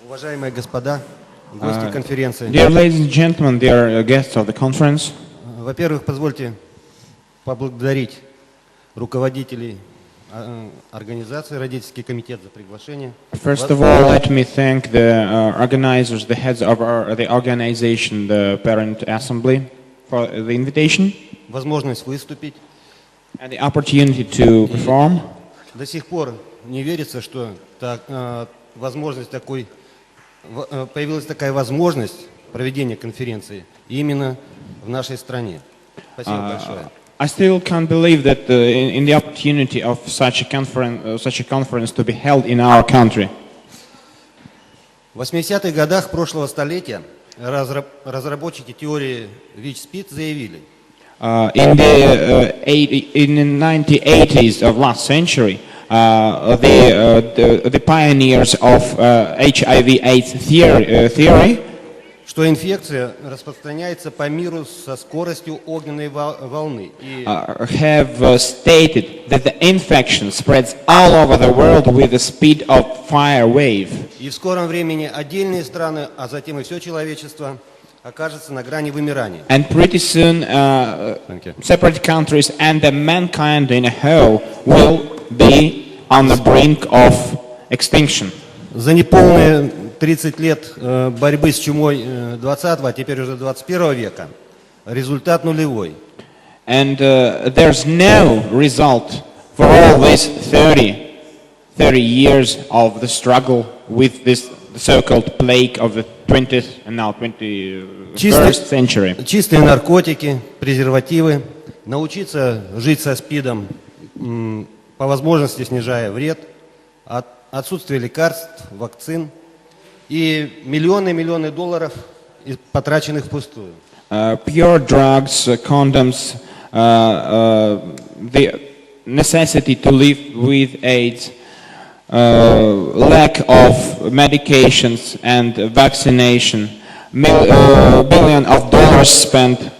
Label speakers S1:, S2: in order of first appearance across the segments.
S1: Уважаемые господа, гости конференции.
S2: Dear ladies and gentlemen, dear guests of the conference,
S1: Во-первых, позвольте поблагодарить руководителей организации, родительский комитет за приглашение.
S2: first of all, let me thank the organizers, the heads of the organization, the Parent Assembly, for the invitation
S1: Возможность выступить.
S2: and the opportunity to perform.
S1: До сих пор не верится, что появилась такая возможность проведения конференции именно в нашей стране. Спасибо большое.
S2: I still can't believe that in the opportunity of such a conference to be held in our country.
S1: В 80-х годах прошлого столетия разработчики теории ВИЧ-СПИД заявили,
S2: In the 1980s of last century, the pioneers of HIV/AIDS theory
S1: что инфекция распространяется по миру со скоростью огненной волны.
S2: have stated that the infection spreads all over the world with the speed of fire wave.
S1: И в скором времени отдельные страны, а затем и все человечество окажется на грани вымирания.
S2: And pretty soon, separate countries and the mankind in a whole will be on the brink of extinction.
S1: За неполные 30 лет борьбы с чумой 20-го, а теперь уже 21 века, результат нулевой.
S2: And there's no result for all these 30 years of the struggle with this so-called plague of the 20th and now 21st century.
S1: Чистые наркотики, презервативы, научиться жить со СПИДом, по возможности снижая вред, отсутствие лекарств, вакцин и миллионы долларов, потраченных впустую.
S2: Pure drugs, condoms, the necessity to live with AIDS, lack of medications and vaccination, billion of dollars spent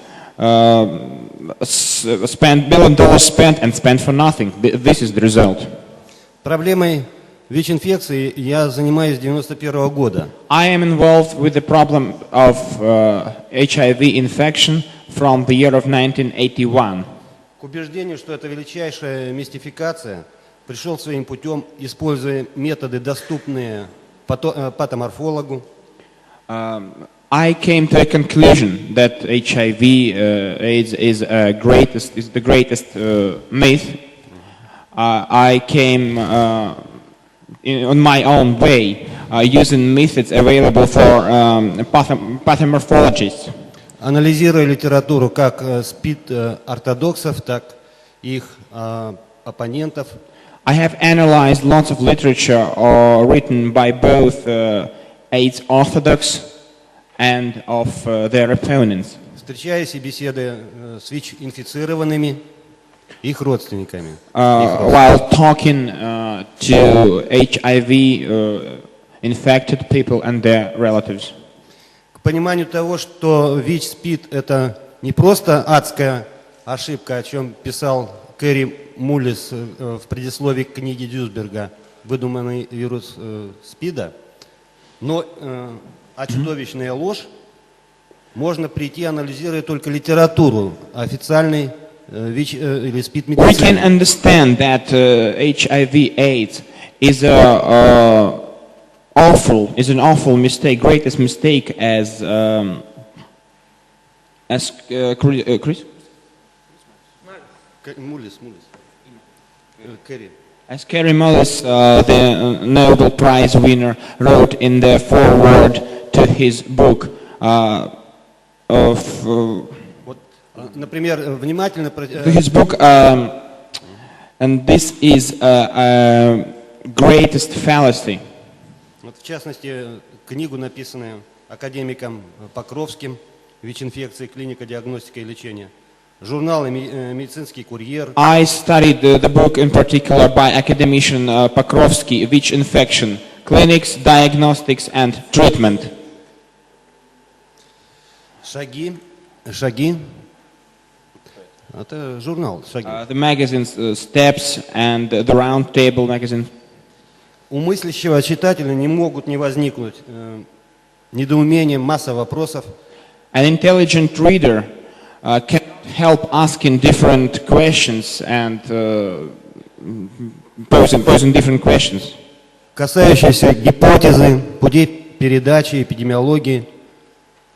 S2: and spent for nothing. This is the result.
S1: Проблемой ВИЧ-инфекции я занимаюсь с 91 года.
S2: I am involved with the problem of HIV infection from the year of 1981.
S1: К убеждению, что это величайшая мистификация, пришел своим путем, используя методы, доступные патоморфологу.
S2: I came to a conclusion that HIV/AIDS is the greatest myth. I came on my own way, using methods available for pathomorphologists.
S1: Анализируя литературу как СПИД-ортодоксов, так и их оппонентов.
S2: I have analyzed lots of literature written by both AIDS orthodox and of their opponents.
S1: Встречаясь и беседуя с ВИЧ-инфицированными, их родственниками.
S2: While talking to HIV-infected people and their relatives.
S1: К пониманию того, что ВИЧ-СПИД это не просто адская ошибка, о чем писал Кэрри Муллис в предисловии к книге Дюсберга «Выдуманный вирус СПИДа», но чудовищная ложь, можно прийти, анализируя только литературу официальной ВИЧ или СПИД медицины.
S2: We can understand that HIV/AIDS is an awful mistake, greatest mistake as Chris?
S1: Муллис. Кэрри.
S2: As Kerry Mullis, the Nobel Prize winner, wrote in the foreword to his book
S1: Например, внимательно
S2: his book, and this is a greatest fallacy.
S1: Вот в частности, книгу, написанную академиком Покровским «ВИЧ-инфекции. Клиника, диагностика и лечение». Журнал «Медицинский курьер».
S2: I studied the book in particular by academician Покровский, which infection, clinics, diagnostics and treatment.
S1: Шаги. Это журнал «Шаги».
S2: The magazine's Steps and the Round Table magazine.
S1: У мыслящего читателя не могут не возникнуть недоумения, масса вопросов.
S2: An intelligent reader can help asking different questions and posing different questions.
S1: Касающиеся гипотезы, путей передачи, эпидемиологии,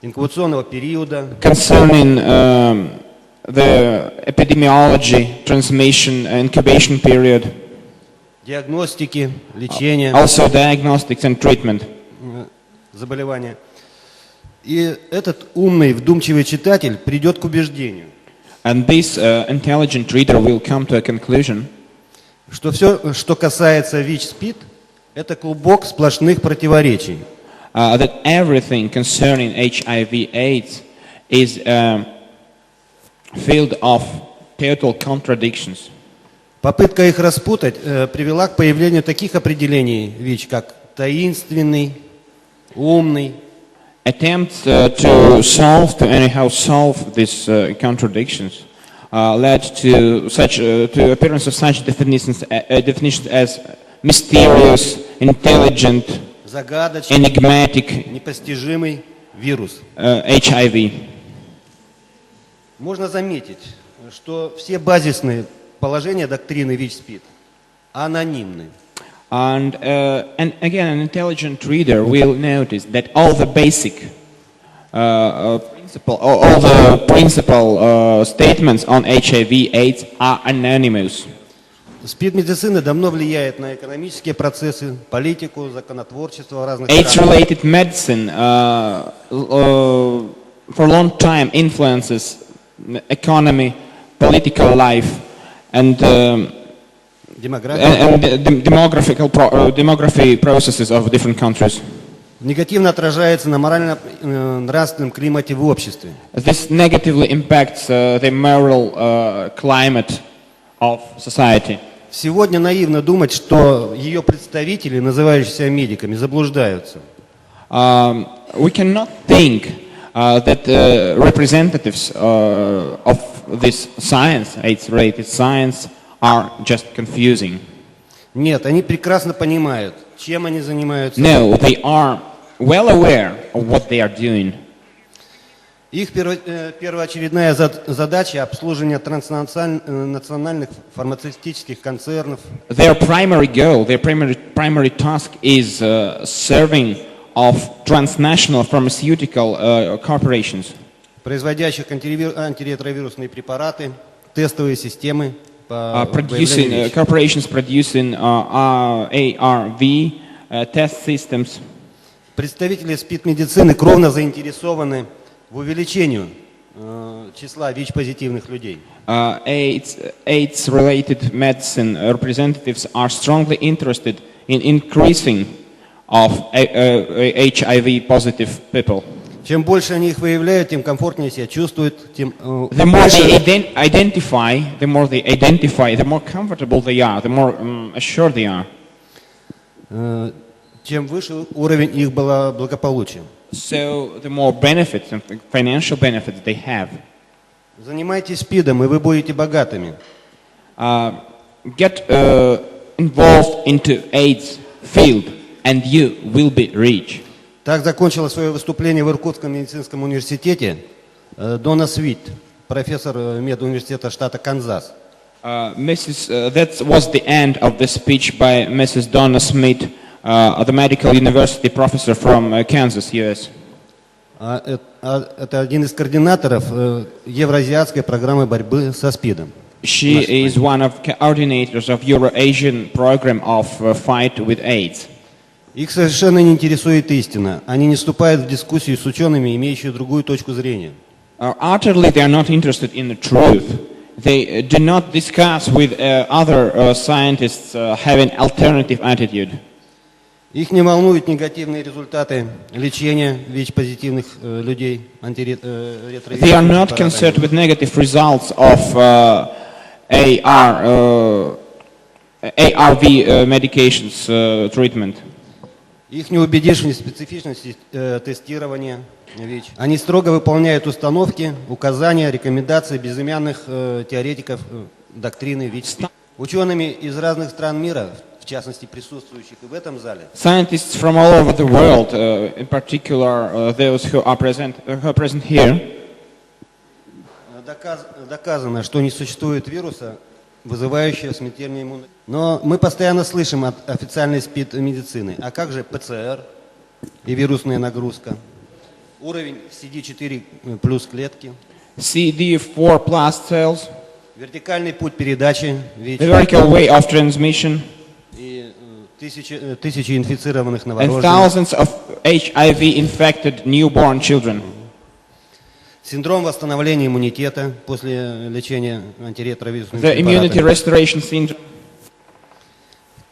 S1: инкубационного периода,
S2: Concerning the epidemiology, transmission, incubation period,
S1: диагностики, лечения
S2: also diagnostics and treatment.
S1: заболевания. И этот умный, вдумчивый читатель придет к убеждению,
S2: And this intelligent reader will come to a conclusion
S1: что все, что касается ВИЧ-СПИД, это клубок сплошных противоречий.
S2: that everything concerning HIV/AIDS is a field of total contradictions.
S1: Попытка их распутать привела к появлению таких определений ВИЧ, как таинственный, умный.
S2: Attempts to anyhow solve these contradictions led to to appearance of such definitions as mysterious, intelligent,
S1: Загадочный,
S2: enigmatic
S1: непостижимый вирус.
S2: HIV.
S1: Можно заметить, что все базисные положения доктрины ВИЧ-СПИД анонимны.
S2: And again, an intelligent reader will notice that all the basic principal statements on HIV/AIDS are anonymous.
S1: СПИД-медицина давно влияет на экономические процессы, политику, законотворчество в разных
S2: AIDS-related medicine for a long time influences economy, political life, and demography processes of different countries.
S1: Негативно отражается на морально-нравственном климате в обществе.
S2: This negatively impacts the moral climate of society.
S1: Сегодня наивно думать, что ее представители, называющиеся медиками, заблуждаются.
S2: We cannot think that representatives of this science, AIDS-related science, are just confusing.
S1: Нет, они прекрасно понимают, чем они занимаются.
S2: No, they are well aware of what they are doing.
S1: Их первоочередная задача – обслуживание транснациональных фармацевтических концернов,
S2: Their primary goal, their primary task is serving of transnational pharmaceutical corporations,
S1: производящих антиретровирусные препараты, тестовые системы по выявлению ВИЧ.
S2: corporations producing ARV test systems.
S1: Представители СПИД-медицины кровно заинтересованы в увеличении числа ВИЧ-позитивных людей.
S2: AIDS-related medicine representatives are strongly interested in increasing of HIV-positive people.
S1: Чем больше они их выявляют, тем комфортнее себя чувствуют, тем
S2: The more they identify, the more comfortable they are, the more assured they are.
S1: Тем выше уровень их благополучия.
S2: So the more benefits and financial benefits they have.
S1: Занимайтесь СПИДом, и вы будете богатыми.
S2: Get involved into AIDS field, and you will be rich.
S1: Так закончила свое выступление в Иркутском медицинском университете Дона Свит, профессор медуниверситета штата Канзас.
S2: That was the end of the speech by Mrs. Donna Smith, the medical university professor from Kansas, US.
S1: Это один из координаторов евроазиатской программы борьбы со СПИДом.
S2: She is one of the coordinators of Euro-Asian program of fight with AIDS.
S1: Их совершенно не интересует истина. Они не вступают в дискуссию с учеными, имеющими другую точку зрения.
S2: Utterly, they are not interested in the truth. They do not discuss with other scientists having alternative attitude.
S1: Их не волнуют негативные результаты лечения ВИЧ-позитивных людей антиретровирусными
S2: They are not
S1: препаратами.
S2: concerned with negative results of ARV medications treatment.
S1: Их не убедишь в неспецифичности тестирования ВИЧ. Они строго выполняют установки, указания, рекомендации безымянных теоретиков доктрины ВИЧ. Учеными из разных стран мира, в частности присутствующих и в этом зале,
S2: Scientists from all over the world, in particular those who are present here,
S1: доказано, что не существует вируса, вызывающего смертельный иммунитет. Но мы постоянно слышим от официальной СПИД-медицины. А как же ПЦР и вирусная нагрузка? Уровень CD4 плюс клетки.
S2: CD4 plus cells,
S1: Вертикальный путь передачи ВИЧ.
S2: the vertical way of transmission,
S1: И тысячи инфицированных
S2: and
S1: новорожденных.
S2: thousands of HIV-infected newborn children.
S1: Синдром восстановления иммунитета после лечения антиретровирусными
S2: The immunity
S1: препаратами.
S2: restoration syndrome.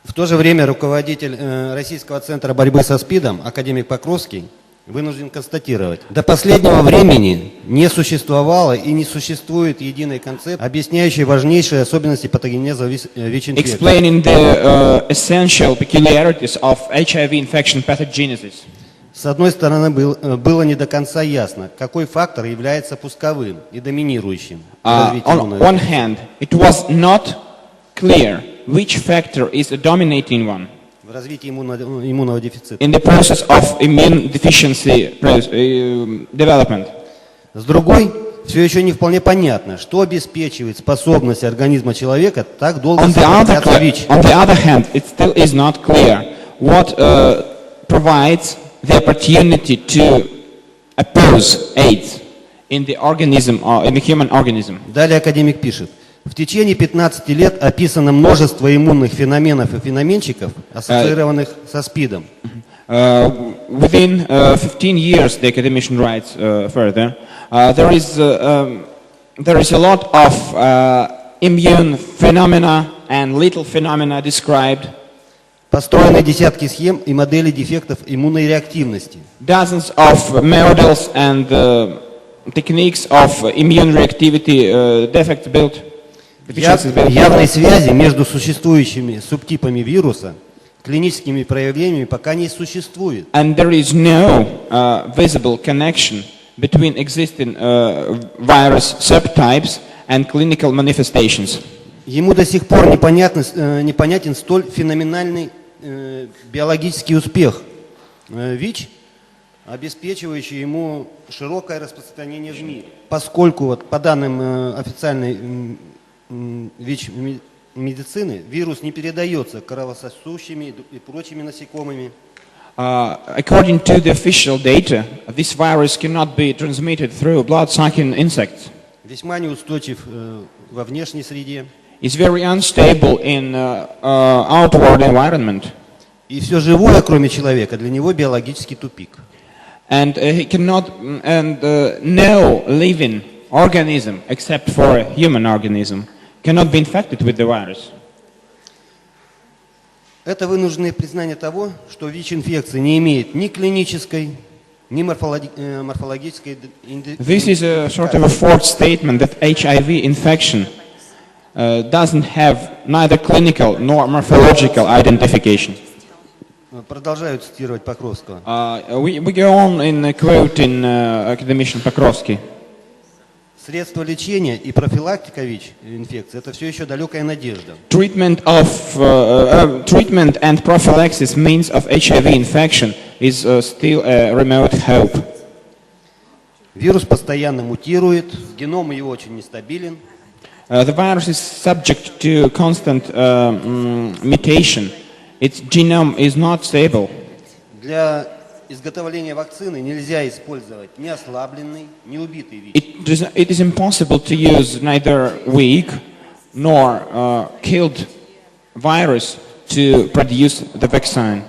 S1: В то же время руководитель Российского центра борьбы со СПИДом, академик Покровский, вынужден констатировать: до последнего времени не существовало и не существует единой концепции, объясняющей важнейшие особенности патогенеза ВИЧ-инфекции.
S2: Explaining the essential peculiarities of HIV infection pathogenesis.
S1: С одной стороны, было не до конца ясно, какой фактор является пусковым и доминирующим в развитии
S2: On
S1: иммунной
S2: one hand, it was not clear which factor is the dominating one
S1: в развитии иммунного дефицита.
S2: in the process of immune deficiency development.
S1: С другой, все еще не вполне понятно, что обеспечивает способность организма человека так долго
S2: On
S1: сопротивляться ВИЧ.
S2: the other hand, it still is not clear what provides the opportunity to oppose AIDS in the organism or in the human organism.
S1: Далее академик пишет: в течение 15 лет описано множество иммунных феноменов и феноменчиков, ассоциированных со СПИДом.
S2: Within 15 years, the academician writes further, there is a lot of immune phenomena and little phenomena described.
S1: Построены десятки схем и моделей дефектов иммунной реактивности.
S2: Dozens of models and techniques of immune reactivity defects built.
S1: Явной связи между существующими субтипами вируса, клиническими проявлениями пока не существует.
S2: And there is no visible connection between existing virus subtypes and clinical manifestations.
S1: Ему до сих пор непонятен столь феноменальный биологический успех ВИЧ, обеспечивающий ему широкое распространение в мире. Поскольку вот, по данным официальной ВИЧ-медицины, вирус не передается кровососущими и прочими насекомыми.
S2: According to the official data, this virus cannot be transmitted through blood-sucking insects.
S1: Весьма неустойчив во внешней среде.
S2: It's very unstable in outward environment.
S1: И все живое, кроме человека, для него биологический тупик.
S2: And he cannot, no living organism, except for a human organism, cannot be infected with the virus.
S1: Это вынужденное признание того, что ВИЧ-инфекция не имеет ни клинической, ни морфологической идентификации.
S2: This is a sort of a fourth statement that HIV infection doesn't have neither clinical nor morphological identification.
S1: Продолжаю цитировать Покровского.
S2: We go on in quoting academician Покровский.
S1: Средства лечения и профилактика ВИЧ-инфекции – это все еще далекая надежда.
S2: Treatment and prophylaxis means of HIV infection is still a remote hope.
S1: Вирус постоянно мутирует, геном его очень нестабилен.
S2: The virus is subject to constant mutation. Its genome is not stable.
S1: Для изготовления вакцины нельзя использовать ни ослабленный, ни убитый ВИЧ.
S2: It is impossible to use neither weak nor killed virus to produce the vaccine.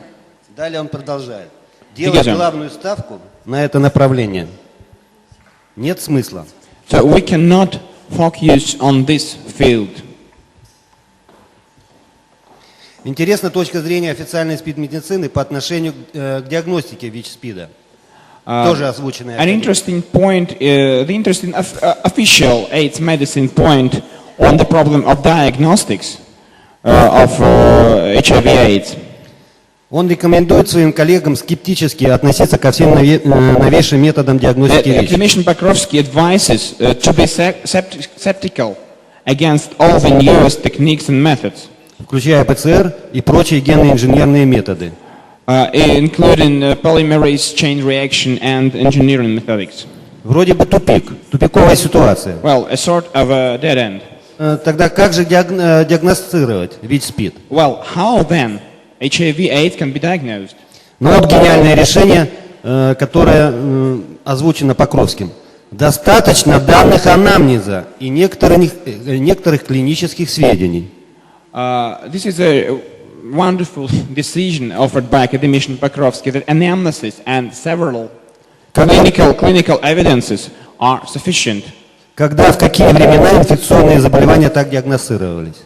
S1: Далее он продолжает. Делать главную ставку на это направление нет смысла.
S2: So we cannot focus on this field.
S1: Интересна точка зрения официальной СПИД-медицины по отношению к диагностике ВИЧ-СПИДа. Тоже озвученная.
S2: An interesting point, the interesting official AIDS medicine point on the problem of diagnostics of HIV/AIDS.
S1: Он рекомендует своим коллегам скептически относиться ко всем новейшим методам диагностики ВИЧ.
S2: Academician Покровский advises to be skeptical against all the newest techniques and methods.
S1: включая ПЦР и прочие генно-инженерные методы.
S2: Including polymerase chain reaction and engineering methods.
S1: Вроде бы тупиковая ситуация.
S2: Well, a sort of a dead end.
S1: Тогда как же диагностировать ВИЧ-СПИД?
S2: Well, how then HIV/AIDS can be diagnosed?
S1: Ну вот гениальное решение, которое озвучено Покровским. Достаточно данных анамнеза и некоторых клинических сведений.
S2: This is a wonderful decision offered by academician Pokrovsky that anamnesis and several clinical evidences are sufficient.
S1: Когда, в какие времена инфекционные заболевания так диагностировались?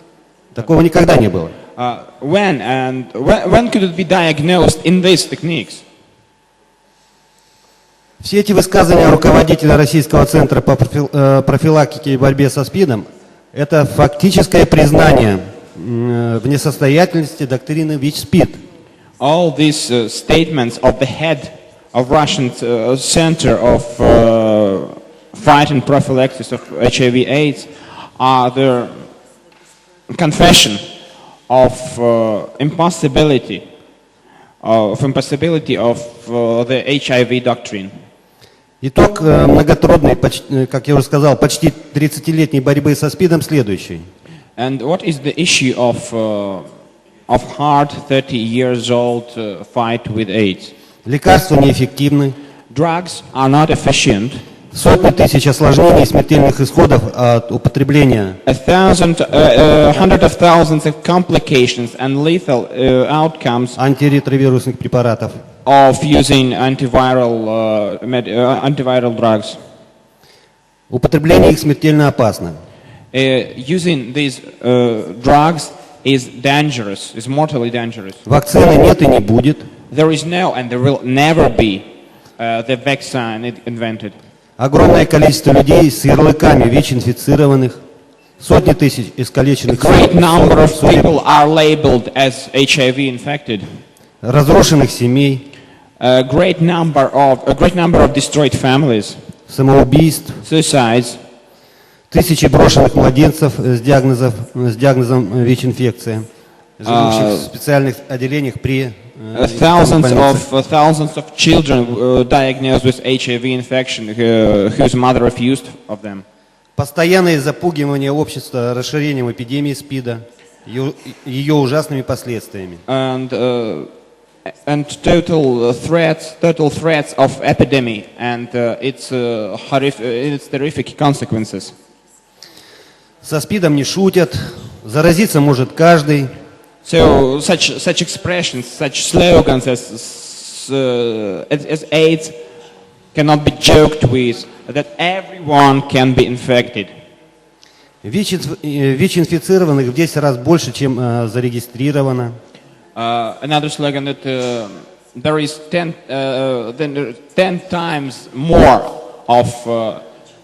S1: Такого никогда не было.
S2: When could it be diagnosed in these techniques?
S1: Все эти высказывания руководителя Российского центра по профилактике и борьбе со СПИДом – это фактическое признание в несостоятельности доктрины ВИЧ-СПИД.
S2: All these statements of the head of Russian Center of Fight and Prophylaxis of HIV/AIDS are the confession of impossibility of the HIV doctrine.
S1: Итог многотрудной, как я уже сказал, почти 30-летней борьбы со СПИДом следующий.
S2: And what is the issue of hard 30 years old fight with AIDS?
S1: Лекарства неэффективны.
S2: Drugs are not efficient.
S1: Сотни тысяч осложнений и смертельных исходов от употребления.
S2: Hundreds of thousands of complications and lethal outcomes
S1: Антиретровирусных препаратов.
S2: Of using antiviral drugs.
S1: Употребление их смертельно опасно.
S2: Using these drugs is dangerous, is mortally dangerous.
S1: Вакцины нет и не будет.
S2: There is no and there will never be the vaccine invented.
S1: Огромное количество людей с ярлыками ВИЧ-инфицированных, сотни тысяч искалеченных.
S2: A great number of people are labeled as HIV infected.
S1: Разрушенных семей.
S2: A great number of destroyed families.
S1: Самоубийств.
S2: Suicides.
S1: Тысячи брошенных младенцев с диагнозом ВИЧ-инфекция, живущих в специальных отделениях при
S2: thousands of children diagnosed with HIV infection whose mother refused of them.
S1: Постоянное запугивание общества расширением эпидемии СПИДа, ее ужасными последствиями.
S2: And total threats of epidemic and its terrific consequences.
S1: Со СПИДом не шутят, заразиться может каждый.
S2: So such expressions, such slogans as AIDS cannot be joked with, that everyone can be infected.
S1: ВИЧ-инфицированных в 10 раз больше, чем зарегистрировано.
S2: Another slogan that there is 10 times more of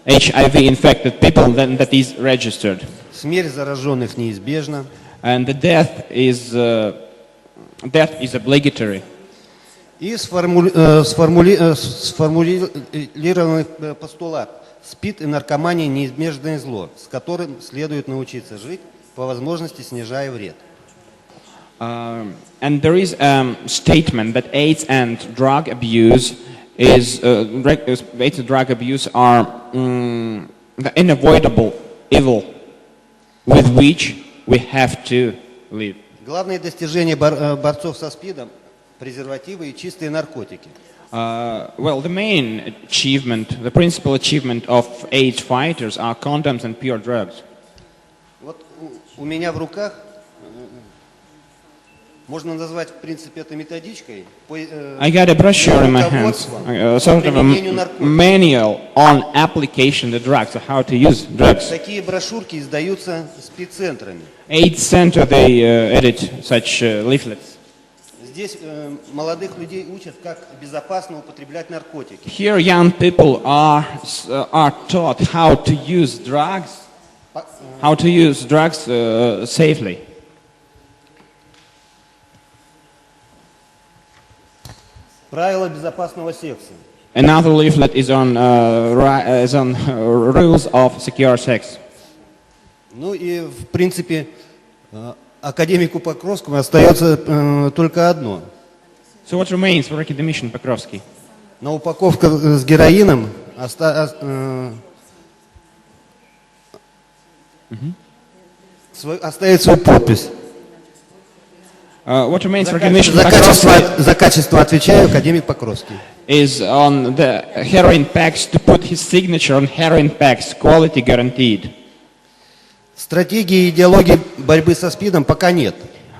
S2: HIV infected people than that is registered.
S1: Смерть зараженных неизбежна.
S2: And the death is obligatory.
S1: И сформулированный постулат: СПИД и наркомания неизбежное зло, с которым следует научиться жить, по возможности снижая вред.
S2: And there is a statement that AIDS and drug abuse are the unavoidable evil with which we have to live.
S1: Главное достижение борцов со СПИДом – презервативы и чистые наркотики.
S2: Well, the main achievement, the principal achievement of AIDS fighters are condoms and pure drugs.
S1: Вот у меня в руках, можно назвать, в принципе, это методичкой.
S2: I got a brochure in my hands, sort of a manual on application of the drugs, so how to use drugs.
S1: Такие брошюрки издаются СПИД-центрами.
S2: AIDS Center, they edit such leaflets.
S1: Здесь молодых людей учат, как безопасно употреблять наркотики.
S2: Here young people are taught how to use drugs safely.
S1: Правила безопасного секса.
S2: Another leaflet is on rules of secure sex.
S1: Ну и, в принципе, академику Покровскому остается только одно.
S2: So what remains for academician Покровский?
S1: На упаковке с героином оставить свою подпись.
S2: What remains for academician
S1: За качество отвечаю академик Покровский.
S2: is on the heroin packs to put his signature on heroin packs, quality guaranteed.
S1: Стратегии и идеологии борьбы со СПИДом пока нет.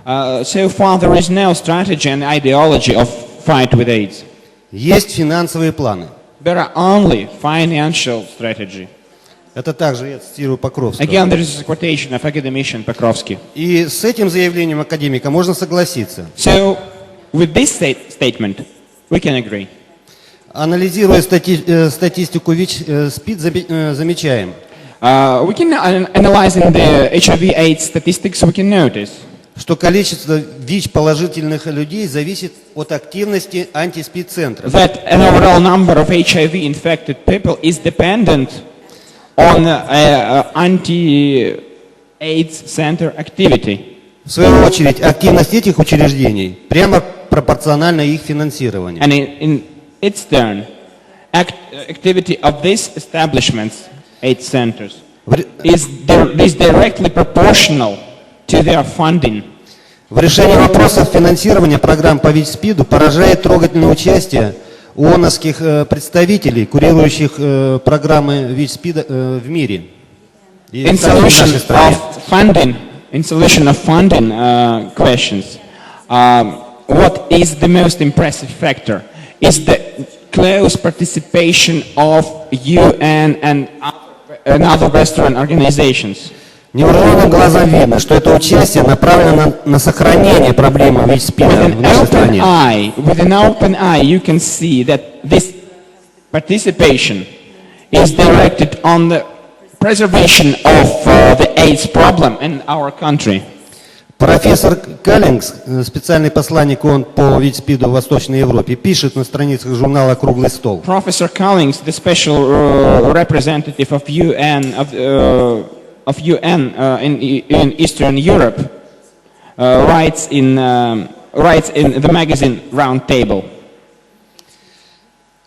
S2: So far there is no strategy and ideology of fight with AIDS.
S1: Есть финансовые планы.
S2: There are only financial strategy.
S1: Это также я цитирую Покровского.
S2: Again, there is a quotation of academician Покровский.
S1: И с этим заявлением академика можно согласиться.
S2: So with this statement, we can agree.
S1: Анализируя статистику ВИЧ-СПИД, замечаем,
S2: We can analyze in the HIV/AIDS statistics. We can notice
S1: что количество ВИЧ-положительных людей зависит от активности антиспид-центров.
S2: that an overall number of HIV-infected people is dependent on anti-AIDS center activity.
S1: В свою очередь, активность этих учреждений прямо пропорциональна их финансированию.
S2: And in its turn, activity of these establishments, AIDS centers, is directly proportional to their funding.
S1: В решении вопросов финансирования программ по ВИЧ-СПИДу поражает трогательное участие ООНовских представителей, курирующих программы ВИЧ-СПИДа в мире. И в нашей стране.
S2: In solution of funding questions, what is the most impressive factor is the close participation of UN and other Western organizations.
S1: Невооруженным глазом видно, что это участие направлено на сохранение проблемы ВИЧ-СПИДа в нашей стране.
S2: With an open eye, you can see that this participation is directed on the preservation of the AIDS problem in our country.
S1: Профессор Каллингс, специальный посланник ООН по ВИЧ-СПИДу в Восточной Европе, пишет на страницах журнала «Круглый стол».
S2: Professor Callings, the special representative of UN in Eastern Europe, writes in the magazine Roundtable.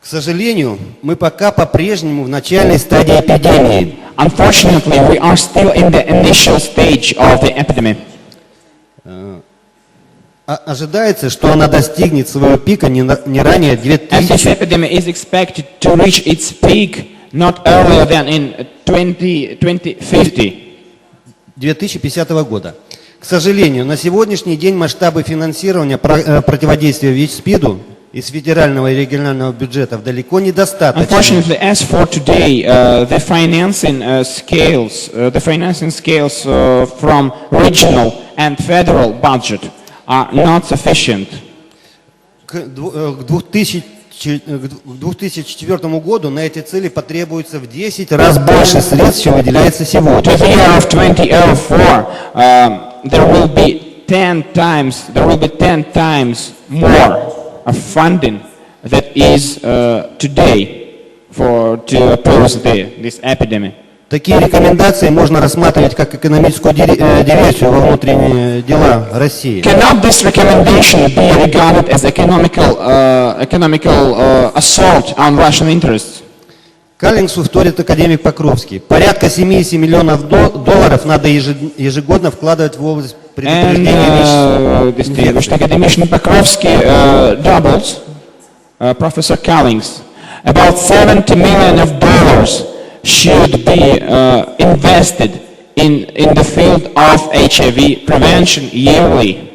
S1: К сожалению, мы пока по-прежнему в начальной стадии эпидемии.
S2: Unfortunately, we are still in the initial stage of the epidemic.
S1: Ожидается, что она достигнет своего пика не ранее
S2: And this epidemic is expected to reach its peak not earlier than in
S1: 2050 года. К сожалению, на сегодняшний день масштабы финансирования противодействия ВИЧ-СПИДу из федерального и регионального бюджетов далеко недостаточно.
S2: Unfortunately, as for today, the financing scales from regional and federal budget are not sufficient.
S1: К 2004 году на эти цели потребуется в 10 раз больше средств, чем выделяется сегодня.
S2: To the year of 2004, there will be 10 times more of funding that is today to oppose this epidemic.
S1: Такие рекомендации можно рассматривать как экономическую диверсию во внутренние дела России.
S2: Cannot this recommendation be regarded as economical assault on Russian interests?
S1: Каллингсу вторит академик Покровский. Порядка 70 миллионов долларов надо ежегодно вкладывать в область предупреждения ВИЧ.
S2: Distinguished academician Покровский doubles Professor Callings. About $70 million should be invested in the field of HIV prevention yearly.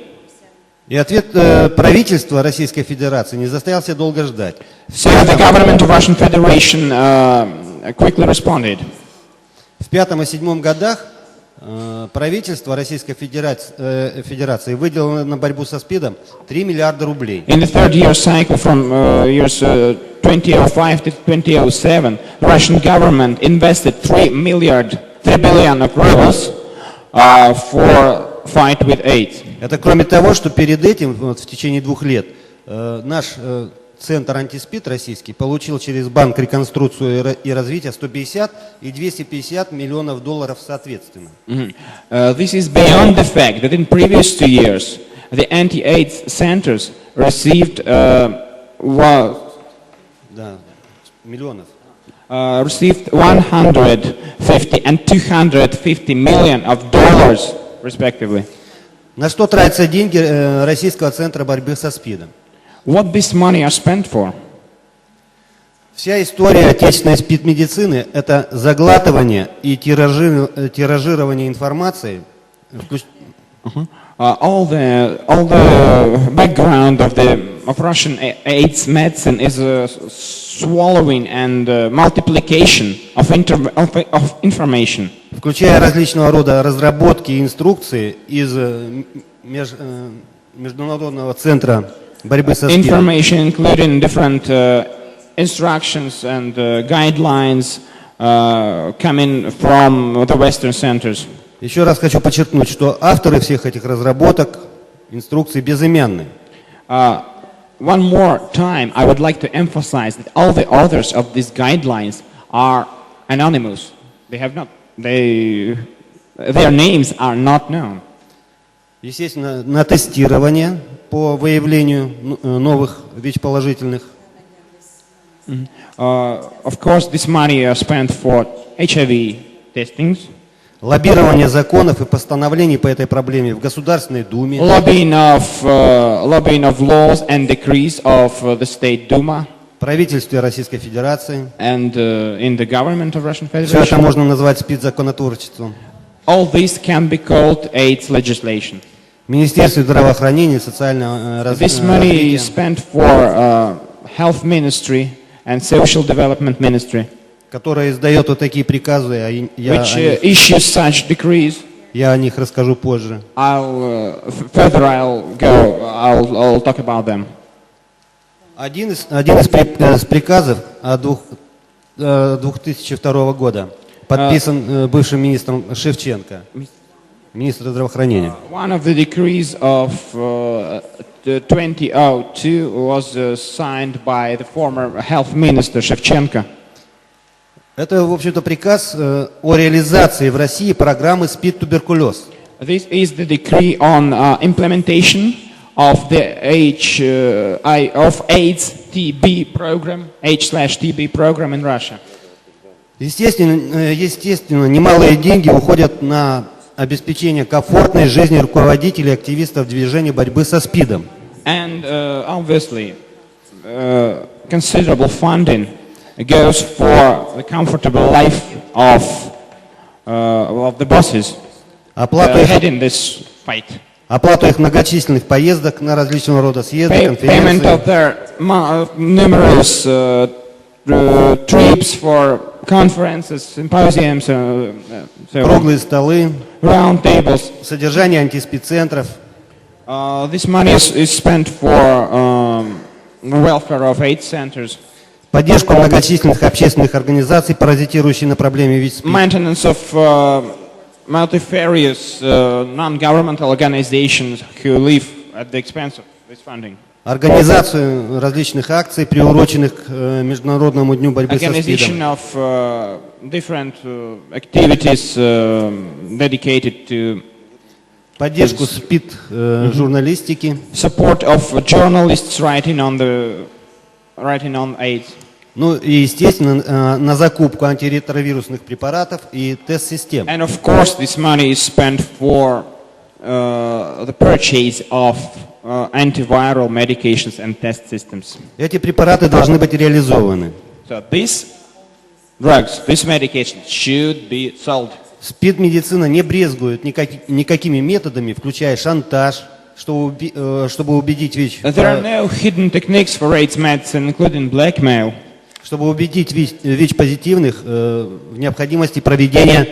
S1: И ответ правительства Российской Федерации не заставил себя долго ждать.
S2: So the government of Russian Federation quickly responded.
S1: В 2005 и 2007 годах правительство Российской Федерации выделило на борьбу со СПИДом 3 миллиарда рублей.
S2: In the third year cycle from years 2005 to 2007, the Russian government invested 3 billion of rubles for fight with AIDS.
S1: Это кроме того, что перед этим, в течение 2 лет, наш Центр антиспид российский получил через Банк реконструкции и развития 150 и 250 миллионов долларов соответственно.
S2: This is beyond the fact that in previous 2 years, the anti-AIDS centers received
S1: Да, миллионов.
S2: received 150 and 250 million of dollars, respectively.
S1: На что тратятся деньги Российского центра борьбы со СПИДом?
S2: What this money are spent for?
S1: Вся история отечественной СПИД-медицины – это заглатывание и тиражирование информации.
S2: All the background of Russian AIDS medicine is swallowing and multiplication of information.
S1: Включая различного рода разработки и инструкции из Международного центра борьбы со СПИДом.
S2: Information including different instructions and guidelines coming from the Western centers.
S1: Еще раз хочу подчеркнуть, что авторы всех этих разработок, инструкций безымянны.
S2: One more time, I would like to emphasize that all the authors of these guidelines are anonymous. Their names are not known.
S1: Естественно, на тестирование по выявлению новых ВИЧ-положительных.
S2: Of course, this money is spent for HIV testings.
S1: Лоббирование законов и постановлений по этой проблеме в Государственной Думе.
S2: Lobbying of laws and decrees of the State Duma.
S1: Правительстве Российской Федерации.
S2: And in the government of Russian
S1: Все это
S2: Federation.
S1: можно назвать СПИД-законотворчеством.
S2: All this can be called AIDS legislation.
S1: Министерство здравоохранения и социального
S2: This money is
S1: развития,
S2: spent for Health Ministry and Social Development Ministry,
S1: которое издает вот такие приказы, а
S2: which issues such decrees.
S1: я о них расскажу позже.
S2: I'll talk about them.
S1: Один из приказов 2002 года подписан бывшим министром Шевченко, министром здравоохранения.
S2: One of the decrees of 2002 was signed by the former health minister Shevchenko.
S1: Это, в общем-то, приказ о реализации в России программы СПИД-туберкулез.
S2: This is the decree on implementation of the AIDS-TB program, H/TB program in Russia.
S1: Естественно, немалые деньги уходят на обеспечение комфортной жизни руководителей и активистов движения борьбы со СПИДом.
S2: And obviously, considerable funding goes for the comfortable life of the bosses heading this fight.
S1: Оплату их многочисленных поездок на различного рода съезды,
S2: Payment
S1: конференции.
S2: of their numerous trips for conferences, symposiums, so on.
S1: Круглые столы,
S2: Round tables.
S1: содержание антиспид-центров,
S2: This money is spent for welfare of AIDS centers,
S1: поддержку многочисленных общественных организаций, паразитирующих на проблеме ВИЧ-СПИД,
S2: maintenance of multifarious non-governmental organizations who live at the expense of this funding.
S1: организацию различных акций, приуроченных к Международному дню борьбы со
S2: Organization
S1: СПИДом,
S2: of different activities dedicated to
S1: поддержку СПИД-журналистики,
S2: support of journalists writing on AIDS.
S1: ну и, естественно, на закупку антиретровирусных препаратов и тест-систем.
S2: And of course, this money is spent for the purchase of antiviral medications and test systems.
S1: Эти препараты должны быть реализованы.
S2: So these drugs, these medications should be sold.
S1: СПИД-медицина не брезгует никакими методами, включая шантаж, чтобы убедить ВИЧ,
S2: There are no hidden techniques for AIDS medicine, including blackmail.
S1: чтобы убедить ВИЧ-позитивных в необходимости проведения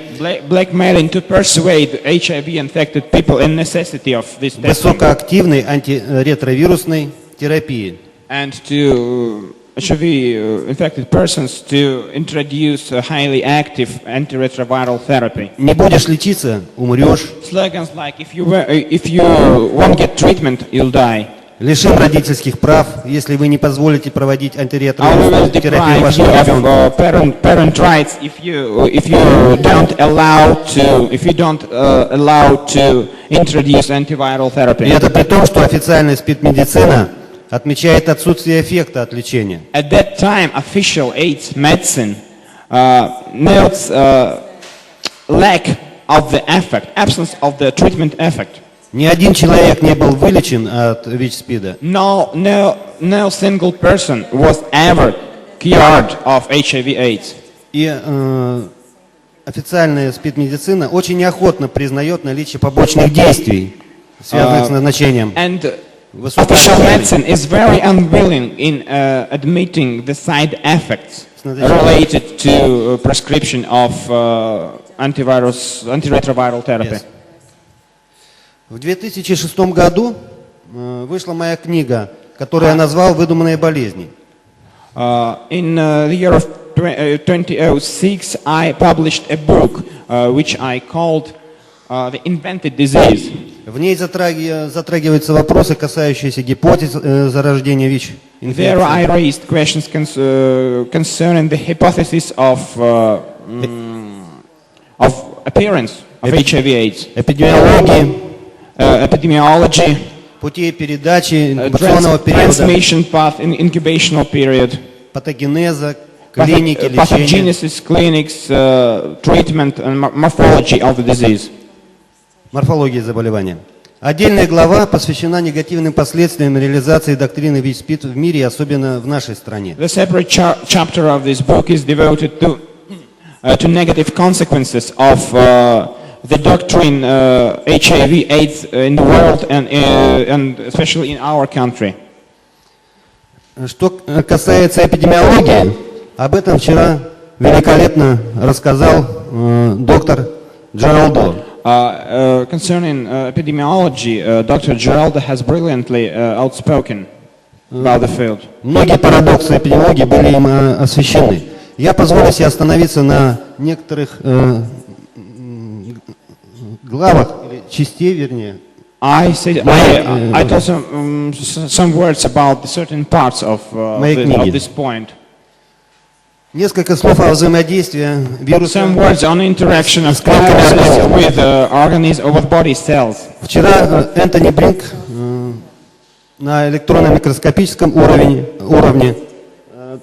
S2: Blackmailing to persuade HIV-infected people in necessity of this testing
S1: высокоактивной антиретровирусной терапии.
S2: and to HIV-infected persons to introduce a highly active antiretroviral therapy.
S1: Не будешь лечиться — умрешь.
S2: Slogans like if you won't get treatment, you'll die.
S1: Лишим родительских прав, если вы не позволите проводить
S2: I will
S1: антиретровирусную терапию
S2: deprive
S1: вашему
S2: you
S1: ребенку.
S2: of parent rights if you don't allow to introduce antiviral
S1: И
S2: therapy.
S1: это при том, что официальная СПИД-медицина отмечает отсутствие эффекта от лечения.
S2: At that time, official AIDS medicine notes lack of the effect, absence of the treatment effect.
S1: Ни один человек не был вылечен от ВИЧ-СПИДа.
S2: No single person was ever cured of HIV/AIDS.
S1: И официальная СПИД-медицина очень неохотно признает наличие побочных действий, связанных с назначением.
S2: And
S1: высокой
S2: official
S1: дози.
S2: medicine is very unwilling in admitting the side effects related to prescription of antiretroviral therapy.
S1: Yes. В 2006 году вышла моя книга, которую я назвал «Выдуманные болезни».
S2: In the year of 2006, I published a book which I called The Invented Disease.
S1: В ней затрагиваются вопросы, касающиеся гипотез зарождения
S2: There I
S1: ВИЧ-инфекции,
S2: raised questions concerning the hypothesis of appearance of HIV/AIDS,
S1: эпидемиологии,
S2: epidemiology,
S1: путей передачи, инкубационного периода,
S2: transmission path, incubational period,
S1: патогенеза, клиники, лечения.
S2: pathogenesis, clinics, treatment, and morphology of the disease.
S1: Морфология заболевания. Отдельная глава посвящена негативным последствиям реализации доктрины ВИЧ-СПИД в мире, особенно в нашей стране.
S2: The separate chapter of this book is devoted to negative consequences of the doctrine HIV/AIDS in the world and especially in our country.
S1: Что касается эпидемиологии, об этом вчера великолепно рассказал доктор Джералдо.
S2: Concerning epidemiology, Dr. Geraldo has brilliantly outspoken about the field.
S1: Многие парадоксы эпидемиологии были им освещены. Я позволю себе остановиться на некоторых главах, или частей, вернее.
S2: I told some words about the certain parts of this point.
S1: Несколько слов о взаимодействии вируса.
S2: Some words on interaction of viruses with organisms with body cells.
S1: Вчера Энтони Блинк на электронно-микроскопическом уровне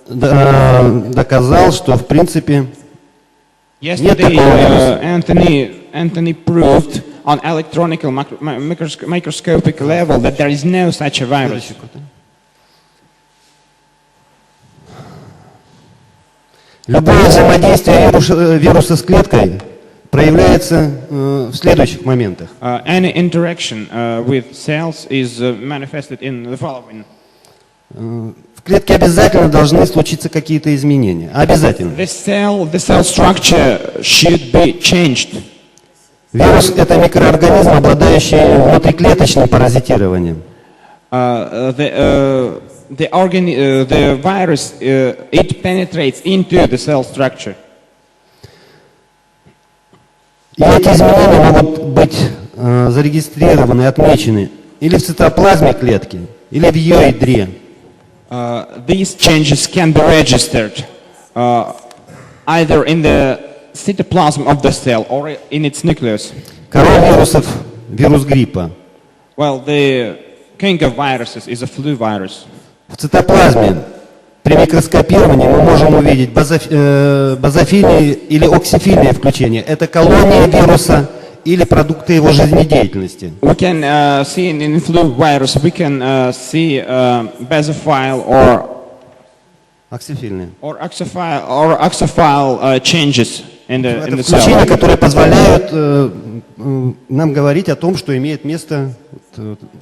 S1: доказал, что в принципе нет такого вируса.
S2: Anthony proved on electronic microscopic level that there is no such a virus.
S1: Любое взаимодействие вируса с клеткой проявляется в следующих моментах.
S2: Any interaction with cells is manifested in the following.
S1: В клетке обязательно должны случиться какие-то изменения. Обязательно.
S2: The cell structure should be changed.
S1: Вирус – это микроорганизм, обладающий внутриклеточным паразитированием.
S2: The virus it penetrates into the cell structure.
S1: И эти изменения могут быть зарегистрированы, отмечены или в цитоплазме клетки, или в ее ядре.
S2: These changes can be registered either in the cytoplasm of the cell or in its nucleus.
S1: Король вирусов – вирус гриппа.
S2: Well, the king of viruses is a flu virus.
S1: В цитоплазме при микроскопировании мы можем увидеть базофильные или оксифильные включения. Это колония вируса или продукты его жизнеdeятельности.
S2: We can see in flu virus, we can see basophile or
S1: Оксифильные.
S2: oxophile changes in the
S1: Это
S2: cell.
S1: включения, которые позволяют нам говорить о том, что имеет место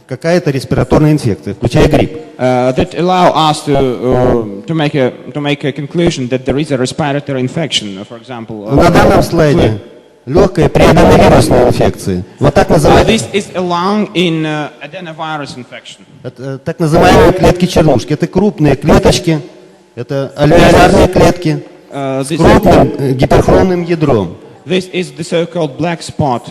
S1: какая-то респираторная инфекция, включая грипп.
S2: That allow us to make a conclusion that there is a respiratory infection, for example.
S1: На данном слайде легкая при аденовирусной инфекции. Вот так называемые,
S2: This is a lung in adenovirus infection.
S1: так называемые клетки чернушки. Это крупные клеточки, это альвеолярные клетки с крупным гиперхромным ядром.
S2: This is the so-called black spot.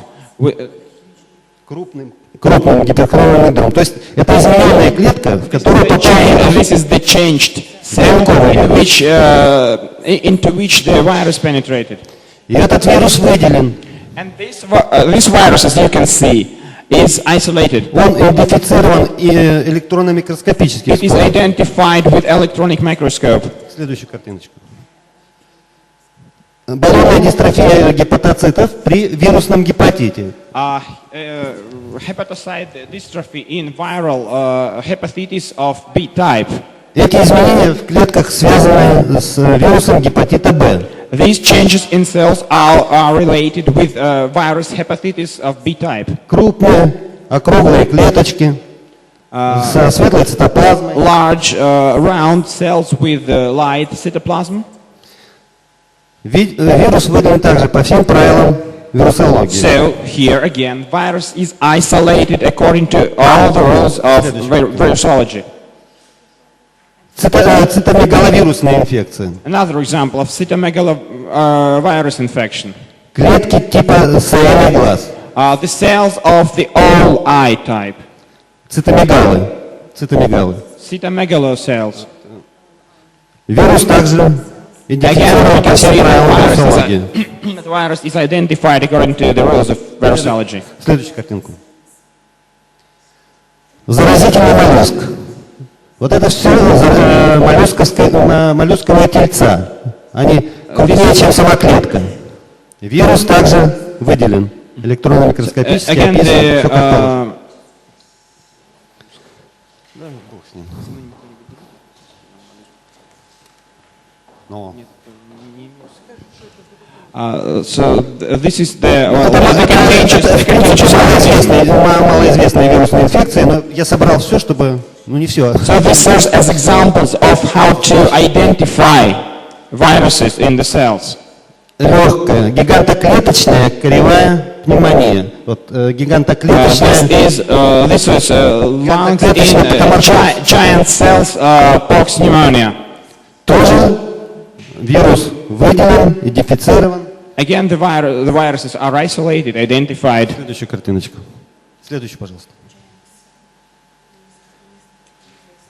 S1: Крупным крупным гиперхромным ядром. То есть это измененная клетка, в которую попали.
S2: This is the changed cell into which the virus penetrated.
S1: И этот вирус выделен.
S2: And this virus, as you can see, is isolated.
S1: Он идентифицирован электронно-микроскопически.
S2: It is identified with electronic microscope.
S1: Следующую картиночку. Баллонная дистрофия гепатоцитов при вирусном гепатите.
S2: Hepatocyte dystrophy in viral hepatitis of B type.
S1: Эти изменения в клетках связаны с вирусом гепатита Б.
S2: These changes in cells are related with virus hepatitis of B type.
S1: Крупные, округлые клеточки со светлой цитоплазмой.
S2: Large round cells with light cytoplasm.
S1: Вирус выделен также по всем правилам вирусологии.
S2: So here again, virus is isolated according to all the rules of virusology.
S1: Цитомегаловирусная инфекция.
S2: Another example of cytomegalovirus infection.
S1: Клетки типа саиный глаз.
S2: The cells of the all eye type.
S1: Цитомегалы.
S2: Cytomegalo cells.
S1: Вирус также идентифицирован по всем правилам вирусологии.
S2: The virus is identified according to the rules of virusology.
S1: Следующую картинку. Заразительный моллюск. Вот это все моллюсковые тельца. Они крупнее, чем сама клетка. Вирус также выделен. Электронно-микроскопически описан. Все как положено.
S2: So this is the
S1: малоизвестная вирусная инфекция, но я собрал все, чтобы, не все.
S2: So this serves as examples of how to identify viruses in the cells.
S1: Легкая, гигантоклеточная кривая пневмония. Вот гигантоклеточная.
S2: This is lungs in giant cells pox pneumonia.
S1: Тоже вирус выделен, идентифицирован.
S2: Again, the viruses are isolated, identified.
S1: Следующую картиночку. Следующую, пожалуйста.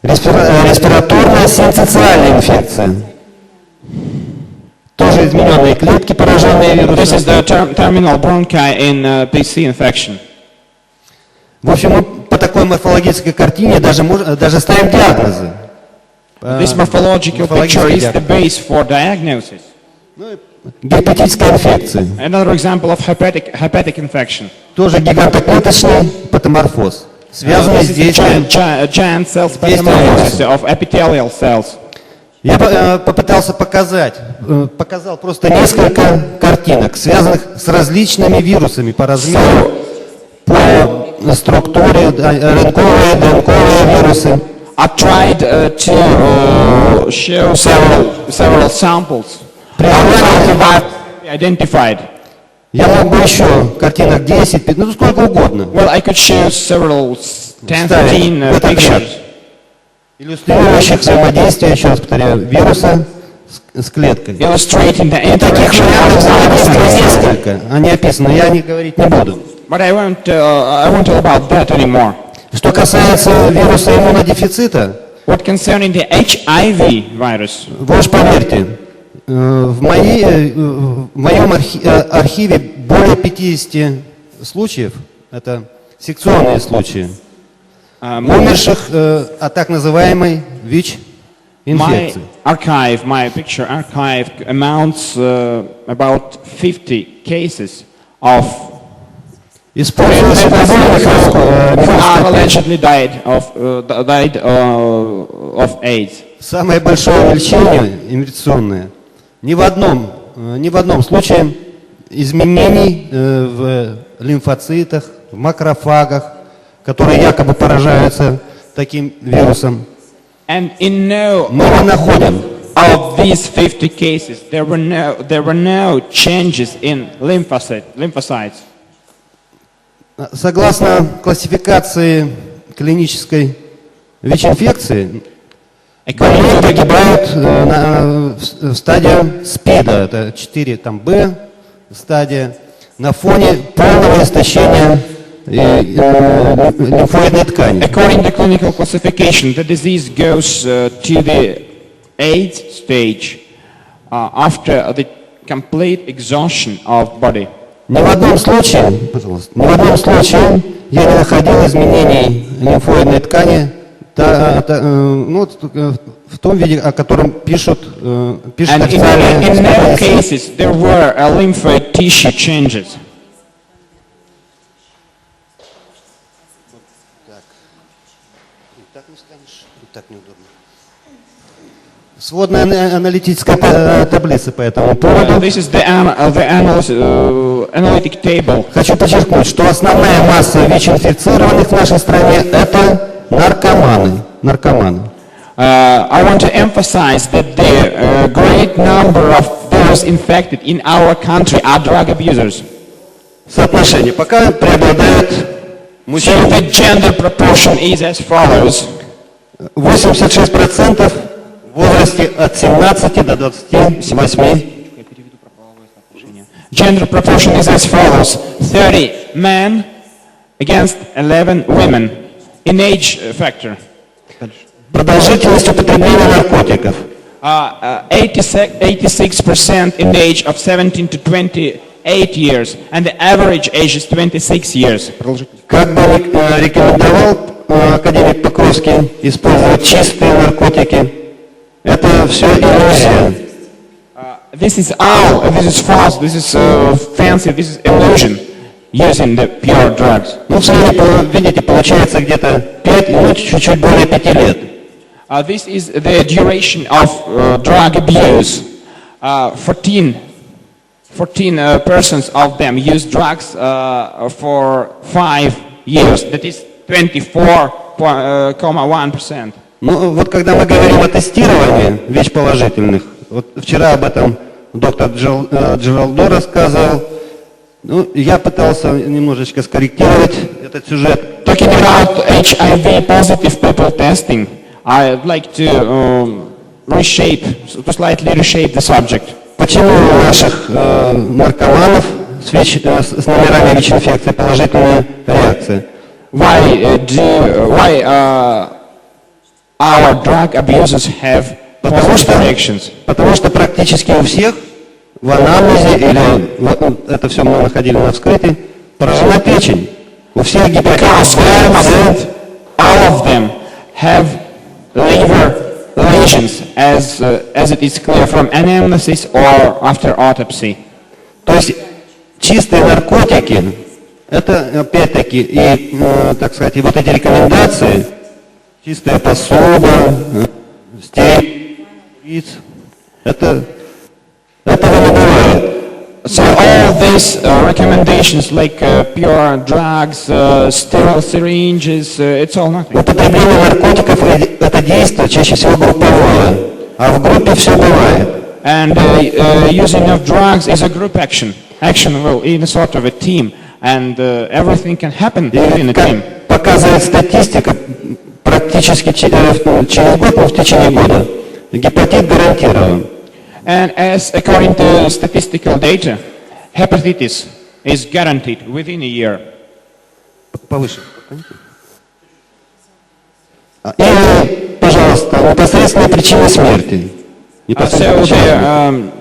S1: Респираторная синцитиальная инфекция. Тоже измененные клетки, пораженные вирусом.
S2: This is the terminal bronchi in PC infection.
S1: В общем, мы по такой морфологической картине даже ставим диагнозы.
S2: This morphological picture is the base for diagnosis.
S1: Гепатитическая инфекция.
S2: Another example of hepatic infection.
S1: Тоже гигантоклеточный патоморфоз, связанный с действием.
S2: Giant cells pathomorphosis of epithelial cells.
S1: Я попытался показал просто несколько картинок, связанных с различными вирусами по размеру, по структуре, РНКовые, ДНКовые вирусы.
S2: I tried to show several samples. Identified.
S1: Я мог бы еще картинок 10, 15, сколько угодно.
S2: Well, I could show several 10-15 pictures.
S1: Иллюстрирующих взаимодействие, еще раз повторяю, вируса с клеткой.
S2: Illustrating the
S1: Таких
S2: interaction
S1: вариантов несколько, они описаны, я не говорить не буду.
S2: But I won't tell about that anymore.
S1: Что касается вируса иммунодефицита,
S2: What concerning the HIV virus?
S1: вы уж поверьте, в моем архиве более 50 случаев, это секционные случаи, умерших от так называемой ВИЧ-инфекции.
S2: My picture archive amounts about 50 cases of allegedly died of AIDS.
S1: Самое большое увеличение иммунационное ни в одном случае изменений в лимфоцитах, в макрофагах, которые якобы поражаются таким вирусом.
S2: And in no
S1: Мы не находим.
S2: of these 50 cases, there were no changes in lymphocytes.
S1: Согласно классификации клинической ВИЧ-инфекции, больные погибают в стадии СПИДа, это 4 Б стадия, на фоне полного истощения лимфоидной ткани.
S2: According to clinical classification, the disease goes to the 8th stage after the complete exhaustion of body.
S1: Ни в одном случае, пожалуйста, ни в одном случае я не находил изменений лимфоидной ткани в том виде, о котором пишут
S2: And
S1: официальные
S2: in no
S1: специалисты.
S2: cases there were lymphoid tissue changes.
S1: Сводная аналитическая таблица по этому поводу.
S2: This is the analytic table.
S1: Хочу подчеркнуть, что основная масса ВИЧ-инфицированных в нашей стране – это наркоманы.
S2: I want to emphasize that the great number of those infected in our country are drug abusers.
S1: Соотношение пока преобладает
S2: So
S1: мужчины.
S2: the gender proportion is as follows.
S1: 86% в возрасте от 17 до 28.
S2: Gender proportion is as follows. 30 men against 11 women in age factor.
S1: Продолжительность употребления наркотиков.
S2: 86% in the age of 17 to 28 years, and the average age is 26 years.
S1: Как бы рекомендовал академик Покровский использовать чистые наркотики, это все иллюзия.
S2: This is false, this is fancy, this is illusion, using the pure drugs.
S1: Ну, в среднем, видите, получается где-то 5, ну, чуть-чуть более 5 лет.
S2: This is the duration of drug abuse. 14 persons of them use drugs for 5 years. That is 24.1%.
S1: Ну, вот когда мы говорим о тестировании ВИЧ-положительных, вот вчера об этом доктор Джералдо рассказывал, ну, я пытался немножечко скорректировать этот сюжет.
S2: Talking about HIV positive people testing, I'd like to slightly reshape the subject.
S1: Почему у наших наркоманов с номерами ВИЧ-инфекции положительная реакция?
S2: Why our drug abusers have positive reactions?
S1: Потому что практически у всех в анамнезе, или это все мы находили на вскрытии, поражена печень. У всех гепатит.
S2: All of them have liver lesions, as it is clear from anamnesis or after autopsy.
S1: То есть чистые наркотики, это опять-таки и, так сказать, и вот эти рекомендации, чистая посуда, стериль, это не бывает.
S2: So all these recommendations like pure drugs, sterile syringes, it's all nothing.
S1: Употребление наркотиков – это действие чаще всего групповое, а в группе все бывает.
S2: And using of drugs is a group action. Action will in a sort of a team, and everything can happen within a team.
S1: Как показывает статистика, практически через год, но в течение года гепатит гарантирован.
S2: And as according to statistical data, hepatitis is guaranteed within a year.
S1: Повыше. И, пожалуйста, непосредственные причины смерти.
S2: So the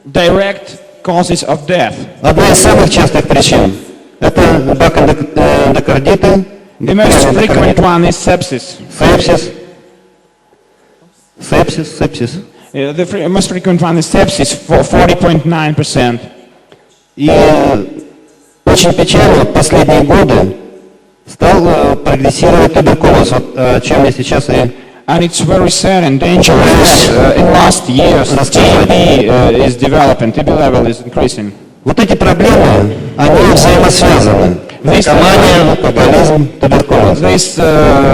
S2: direct causes of death.
S1: Одна из самых частых причин – это бакендокардиты,
S2: The most frequent one is sepsis.
S1: Сепсис.
S2: The most frequent one is sepsis for 40.9%.
S1: И очень печально в последние годы стал прогрессировать туберкулез, вот о чем я сейчас и
S2: And it's very sad and dangerous. In last years, TB is developing, TB level is increasing.
S1: вот эти проблемы, они взаимосвязаны. Наркомания, алкоголизм, туберкулез.
S2: This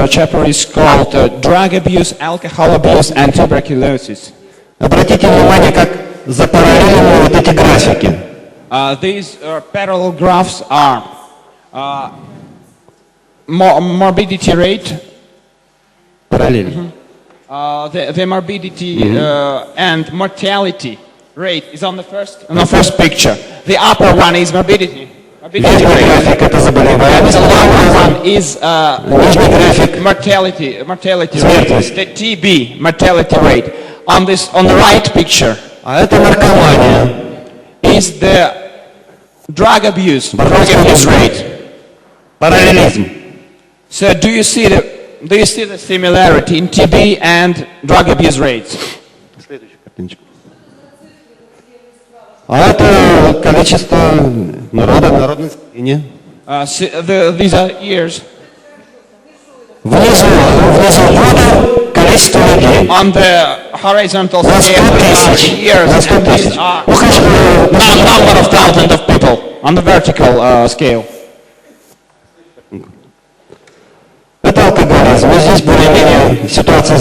S2: chapter is called Drug Abuse, Alcohol Abuse and Tuberculosis.
S1: Обратите внимание, как запараллелены вот эти графики.
S2: These parallel graphs are morbidity rate,
S1: Параллельно.
S2: the morbidity and mortality rate is on the first picture. The upper one is morbidity,
S3: Верхний график – это заболеваемость,
S2: The lower one is
S3: нижний график
S2: mortality rate,
S3: Смертность.
S2: the TB mortality rate. On the right picture
S3: а это наркомания.
S2: is the drug abuse
S3: Наркотический
S2: rate.
S3: параллелизм.
S2: So do you see the similarity in TB and drug abuse rates?
S3: Следующую картиночку. А это количество народа, народное население.
S2: These are years.
S3: Внизу года количество людей.
S2: On the horizontal
S3: На 100
S2: scale
S3: тысяч.
S2: are years,
S3: На 100
S2: and these
S3: тысяч.
S2: are
S3: Ну, конечно,
S2: number of thousands of people on the vertical scale.
S3: это алкоголизм. Но здесь более-менее ситуация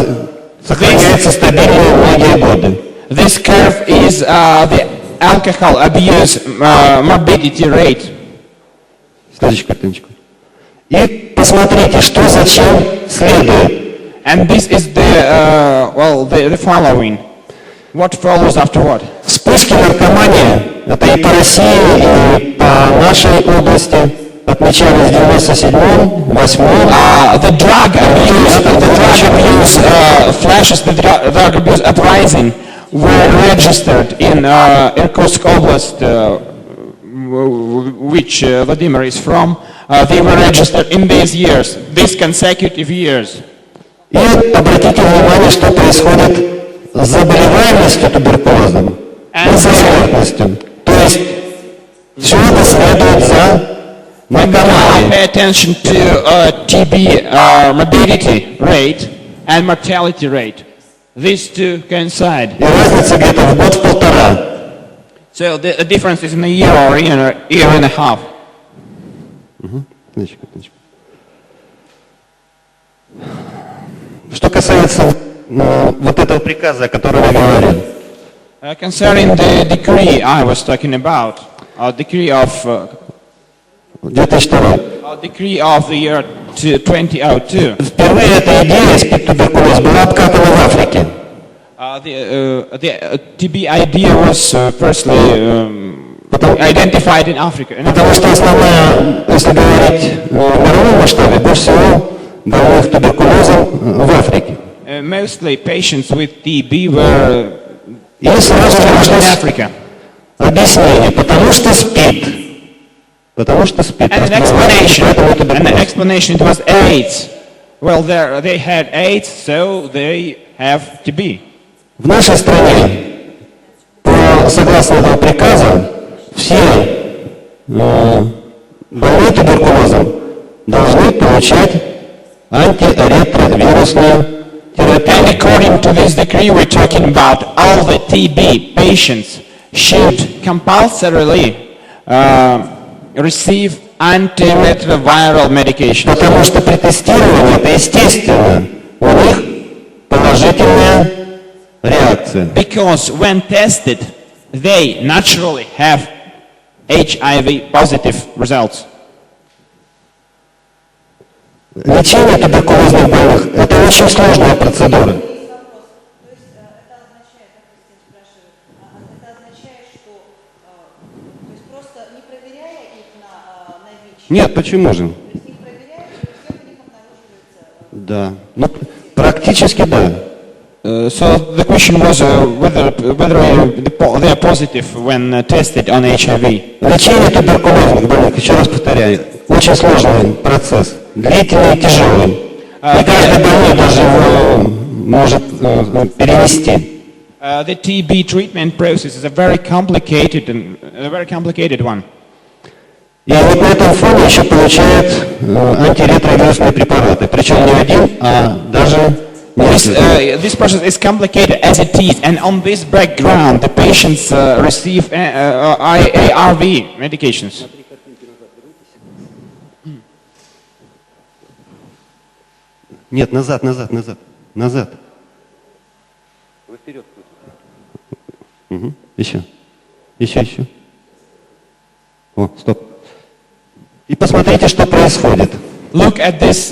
S3: сохраняется стабильно многие годы.
S2: This curve is the alcohol abuse morbidity rate.
S3: Следующую картиночку. И посмотрите, что зачем следует.
S2: And this is the following. What follows after what?
S3: Вспышки наркомании, это и по России, и по нашей области, отмечались в 97-м, 8-м.
S2: The drug abuse flashes, the drug abuse uprising were registered in Irkutsk Oblast, which Vladimir is from. They were registered in these consecutive years.
S3: И обратите внимание, что происходит с заболеваемостью туберкулезом и со смертностью. То есть все это следует за наркоманией.
S2: Pay attention to TB morbidity rate and mortality rate. These two coincide.
S3: И разница где-то в год-полтора.
S2: So the difference is in a year or year and a half.
S3: Что касается вот этого приказа, о котором я говорил.
S2: Concerning the decree I was talking about, decree of
S3: 2002.
S2: decree of the year 2002.
S3: Впервые эта идея СПИД-туберкулез была обкатана в Африке.
S2: The TB idea was firstly identified in Africa.
S3: Потому что основная, если говорить в мировом масштабе, больше всего больных туберкулезом в Африке.
S2: Mostly patients with TB were
S3: И сразу же
S2: in
S3: нашлось
S2: Africa.
S3: объяснение, потому что СПИД. Потому что СПИД.
S2: And an explanation, it was AIDS. Well, they had AIDS, so they have TB.
S3: В нашей стране, согласно этого приказа, все больные туберкулезом должны получать антиретровирусную
S2: And
S3: терапию.
S2: according to this decree we're talking about, all the TB patients should compulsorily receive antiretroviral medication.
S3: Потому что при тестировании это естественно. У них положительная реакция.
S2: Because when tested, they naturally have HIV positive results.
S3: Лечение туберкулезных больных – это очень сложная процедура. Нет, почему же? Да. Ну, практически да.
S2: So the question was whether they are positive when tested on HIV.
S3: Лечение туберкулезных больных, еще раз повторяю, очень сложный процесс, длительный и тяжелый. И каждый больной даже его может перенести.
S2: The TB treatment process is a very complicated one.
S3: И вот на этом фоне еще получают антиретровирусные препараты. Причем не один, а даже несколько.
S2: This process is complicated as it is, and on this background, the patients receive ARV medications.
S3: Нет, назад. Вы вперед. Угу. Еще. О, стоп. И посмотрите, что происходит.
S2: Look at this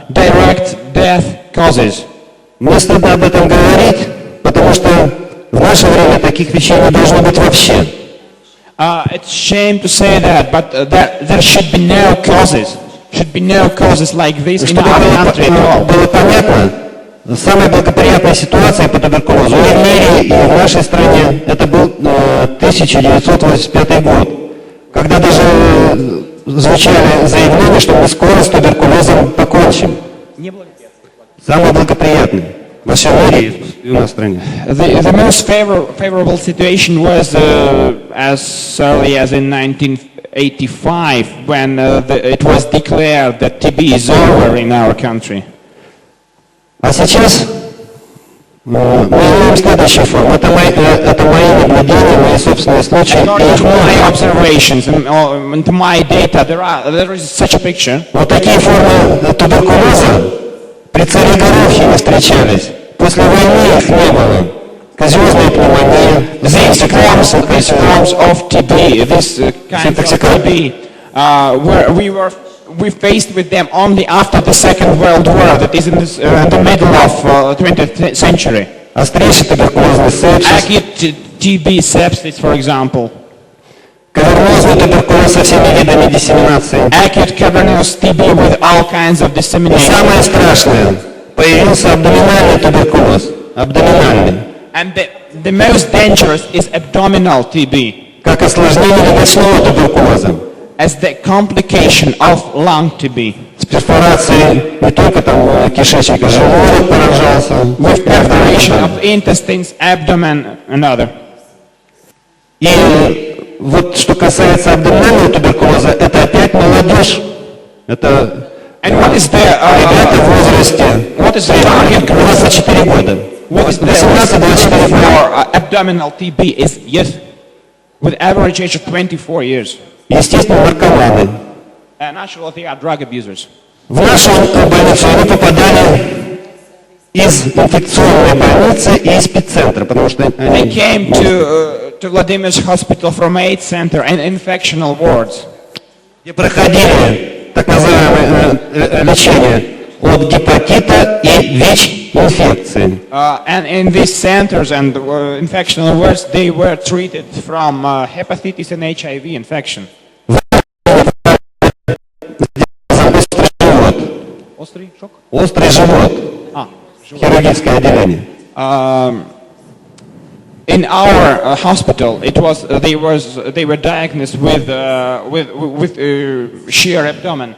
S2: direct death causes.
S3: Мне стыдно об этом говорить, потому что в наше время таких вещей не должно быть вообще.
S2: It's shame to say that, but there should be no causes. Should be no causes like this in
S3: Чтобы
S2: our country at all.
S3: было понятно, самая благоприятная ситуация по туберкулезу и в мире, и в нашей стране, это был 1985 год, когда даже звучали заявления, что мы скоро с туберкулезом покончим. Самый благоприятный во всем мире и у нас в стране.
S2: The most favorable situation was as early as in 1985 when it was declared that TB is over in our country.
S3: А сейчас мы имеем следующую форму. Это мои наблюдения, мои собственные случаи.
S2: According to my observations and to my data, there is such a picture.
S3: Вот такие формы туберкулеза при царе Горохе не встречались. После войны их не было. Козиозная пневмония,
S2: These forms of TB, this kind of TB, we faced with them only after the Second World War, that is in the middle of 20th century.
S3: острейший туберкулезный сепсис,
S2: Acute TB sepsis, for example.
S3: кавернозный туберкулез со всеми видами диссеминации.
S2: Acute cavernous TB with all kinds of
S3: И
S2: dissemination.
S3: самое страшное, появился абдоминальный туберкулез. Абдоминальный.
S2: And the most dangerous is abdominal TB,
S3: Как осложнение легочного туберкулеза.
S2: as the complication of lung TB.
S3: С перфорацией не только там кишечника, желудок поражался.
S2: With perforation of intestines, abdomen, and other.
S3: И вот что касается абдоминального туберкулеза, это опять молодежь. Это
S2: And what is the
S3: ребята в возрасте
S2: what is the target group?
S3: 24 года.
S2: What is the
S3: 18-24
S2: for
S3: года.
S2: abdominal TB is youth with average age of 24 years.
S3: Естественно, наркоманы.
S2: And actually they are drug abusers.
S3: В нашу больницу они попадали из инфекционной больницы и из спеццентра, потому что
S2: They
S3: они
S2: came to Vladimir's hospital from AIDS center and infectional wards.
S3: где проходили так называемое лечение от гепатита и ВИЧ-инфекции.
S2: And in these centers and infectional wards, they were treated from hepatitis and HIV infection.
S3: Острый живот. Хирургическое отделение.
S2: In our hospital, they were diagnosed with sheer abdomen.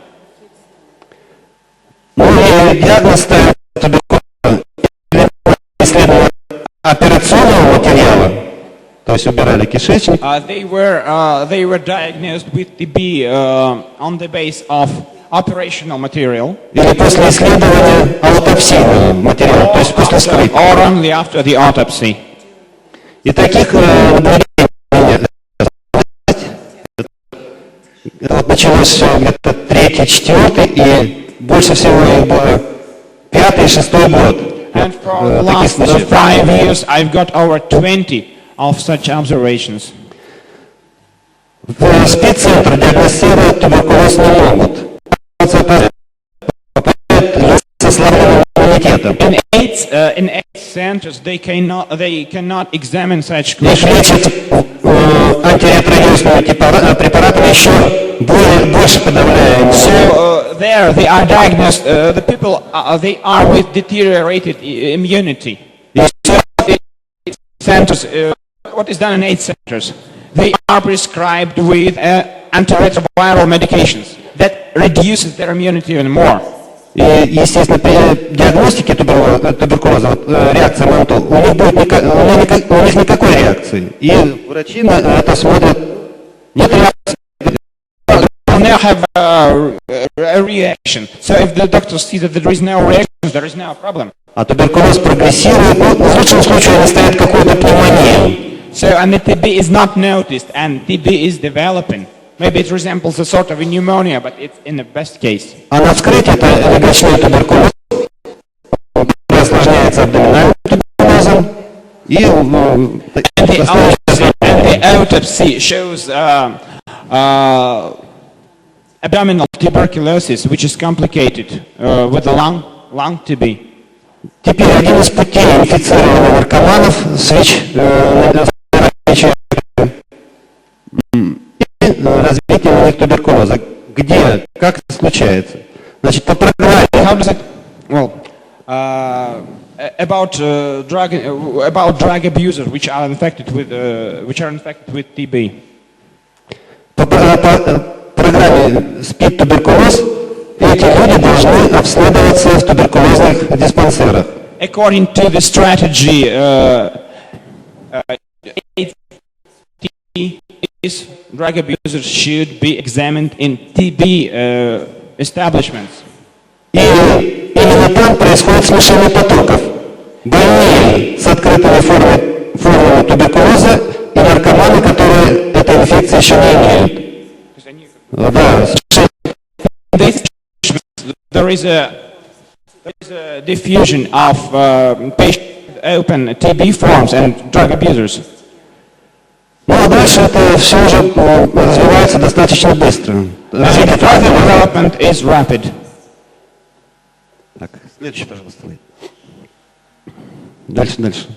S3: Ну и диагноз ставят туберкулеза исследование операционного материала, то есть убирали кишечник,
S2: They were diagnosed with TB on the base of operational material,
S3: или после исследования аутопсийного материала, то есть после вскрытия.
S2: or only after the autopsy.
S3: И таких наблюдений вот началось все где-то 3-й, 4-й, и больше всего их было 5-й, 6-й год.
S2: And for the
S3: Таких
S2: last
S3: случаев.
S2: 5 years, I've got over 20 of such observations.
S3: В спеццентр диагностировать туберкулез не могут. Попадают люди с ослабленным иммунитетом.
S2: In AIDS centers, they cannot examine such
S3: Их
S2: cases.
S3: лечат антиретровирусными препаратами еще больше подавляя.
S2: So there they are diagnosed. The people they are with deteriorated immunity. Centers. What is done in AIDS centers? They are prescribed with antiretroviral medications that reduces their immunity even more.
S3: И, естественно, при диагностике туберкулеза, вот, реакция мантол, у них никакой реакции. И врачи на это смотрят, нет реакции.
S2: And they have a reaction. So if the doctor sees that there is no reaction, there is no problem.
S3: А туберкулез прогрессирует, ну, в лучшем случае они ставят какую-то пневмонию.
S2: So and the TB is not noticed, and TB is developing. Maybe it resembles a sort of a pneumonia, but it's in the best case.
S3: А на вскрытии это легочной туберкулез, осложняется абдоминальным туберкулезом. И
S2: The autopsy shows abdominal tuberculosis, which is complicated with the lung TB.
S3: теперь один из путей инфицирования наркоманов с ВИЧ Как это случается? Значит, по программе.
S2: How does it? Well, about drug abusers which are infected with TB.
S3: По программе СПИД туберкулез эти люди должны обследоваться в туберкулезных диспансерах.
S2: According to the strategy, drug abusers should be examined in TB establishments.
S3: И именно там происходит смешение потоков. Больные с открытыми формами туберкулеза и наркоманы, которые этой инфекции еще не имеют. Да.
S2: There is a diffusion of patients with open TB forms and drug abusers.
S3: Ну а дальше это все уже развивается достаточно быстро.
S2: The further development is rapid.
S3: Так, следующий, пожалуйста. Дальше.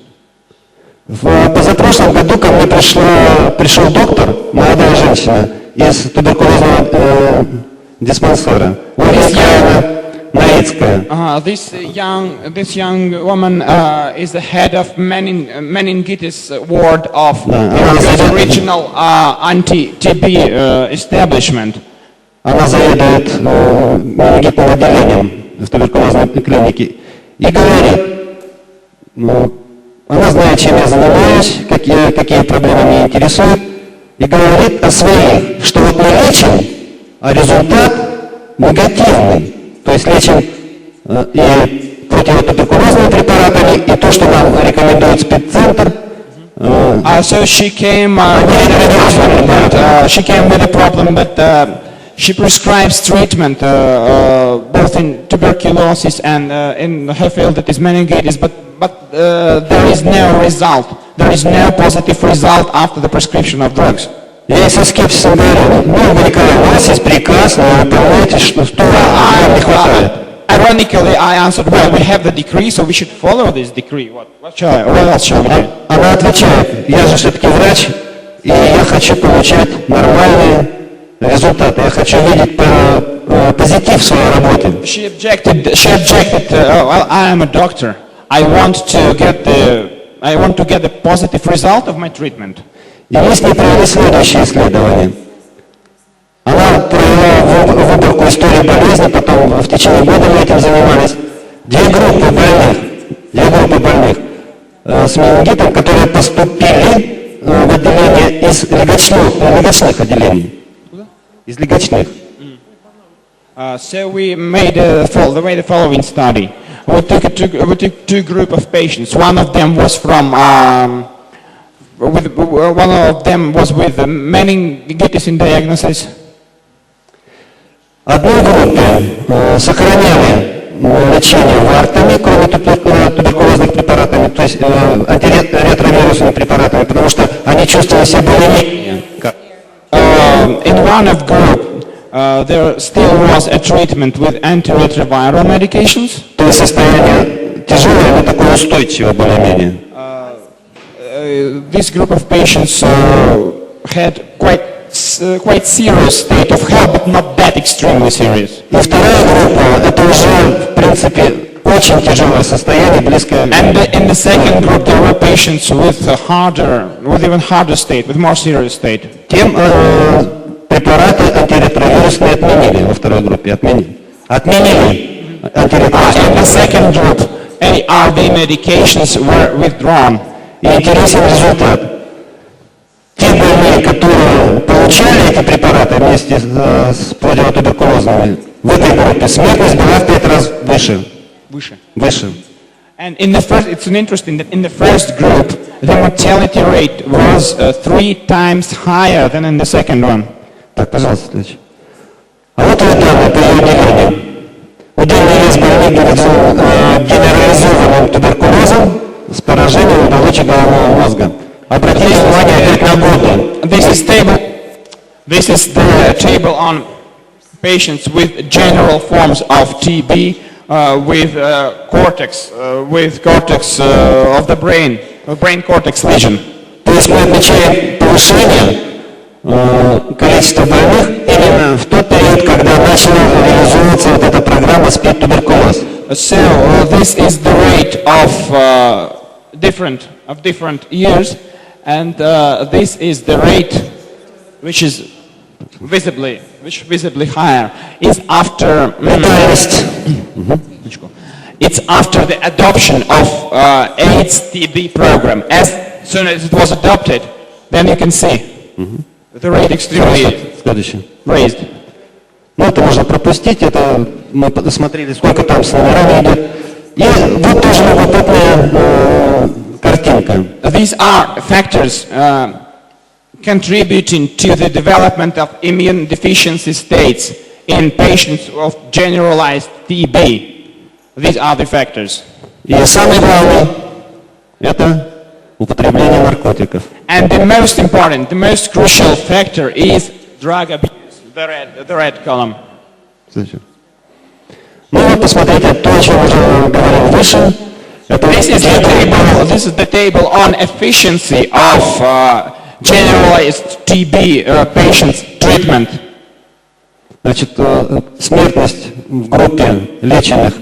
S3: В позапрошлом году ко мне пришел доктор, молодая женщина, из туберкулезного диспансера. Наицкая.
S2: This young woman is the head of meningitis ward of the regional anti-TB establishment.
S3: Она заведует менингитным отделением в туберкулезной клинике и говорит, она знает, чем я занимаюсь, какие проблемы меня интересуют, и говорит о своих, что вот мы лечим, а результат негативный. То есть лечим и противотуберкулезными препаратами, и то, что нам рекомендует СПИД-центр.
S2: So she came with a problem, but she prescribes treatment both in tuberculosis and in her field that is meningitis, but there is no result. There is no positive result after the prescription of drugs.
S3: Я со скепсисом говорю, Николай, у вас есть приказ, но вы понимаете, что вам не хватает.
S2: Ironically, I answered, well, we have the decree, so we should follow this decree. What else shall we do?
S3: Она отвечает, я же все-таки врач, и я хочу получать нормальные результаты. Я хочу видеть позитив в своей работе.
S2: She objected, well, I am a doctor. I want to get the positive result of my treatment.
S3: И мы с ней провели следующее исследование. Она провела выборку истории болезни, потом в течение года мы этим занимались. Две группы больных с менингитом, которые поступили в отделение из легочных отделений. Из легочных.
S2: So we made the following study. We took two group of patients. One of them was with meningitis in diagnosis.
S3: Одной группе сохраняли лечение вартами, кроме туберкулезных препаратами, то есть антиретровирусными препаратами, потому что они чувствовали себя более-менее.
S2: In one of group, there still was a treatment with antiretroviral medications.
S3: То есть состояние тяжелое, но такое устойчивое более-менее.
S2: This group of patients had quite serious state of health, but not that extremely serious.
S3: И вторая группа, это уже, в принципе, очень тяжелое состояние, близкое.
S2: And in the second group, there were patients with even harder state, with more serious state.
S3: Тем препараты антиретровирусные отменили во второй группе, отменили антиретровирусные.
S2: In the second group, ARV medications were withdrawn.
S3: И интересен результат. Те больные, которые получали эти препараты вместе с противотуберкулезными, в этой группе смертность была в 5 раз выше.
S2: And in the first, it's interesting that in the first group, the mortality rate was 3 times higher than in the second one.
S3: Так, пожалуйста, следующий. А вот данные по ее отделению. Удельный вес больных генерализованным туберкулезом с поражением оболочек головного мозга. Обратите внимание опять на годы.
S2: This is the table on patients with general forms of TB with cortex of the brain cortex lesion.
S3: То есть мы отмечаем повышение количество больных именно в тот период, когда начала реализовываться вот эта программа СПИД туберкулез.
S2: So this is the rate of different years, and this is the rate which is visibly higher. Is after it's after the adoption of AIDS TB program. As soon as it was adopted, then you can see the rate extremely
S3: Следующее.
S2: raised.
S3: Ну, это можно пропустить, это мы посмотрели, сколько там с номерами идет. И вот тоже любопытная картинка.
S2: These are factors contributing to the development of immune deficiency states in patients of generalized TB. These are the factors.
S3: И самое главное, это употребление наркотиков.
S2: And the most important, the most crucial factor is drug abuse, the red column.
S3: Следующее. Ну вот посмотрите, то, о чем уже говорил выше. Это
S2: This is the table on efficiency of generalized TB patients treatment.
S3: Значит, смертность в группе леченных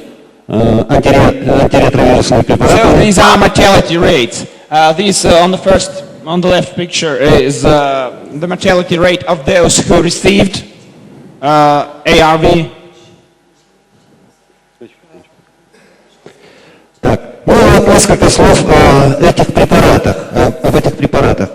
S3: антиретровирусными
S2: So
S3: препаратами.
S2: these are mortality rates. These on the left picture is the mortality rate of those who received ARV.
S3: Так, ну вот несколько слов об этих препаратах.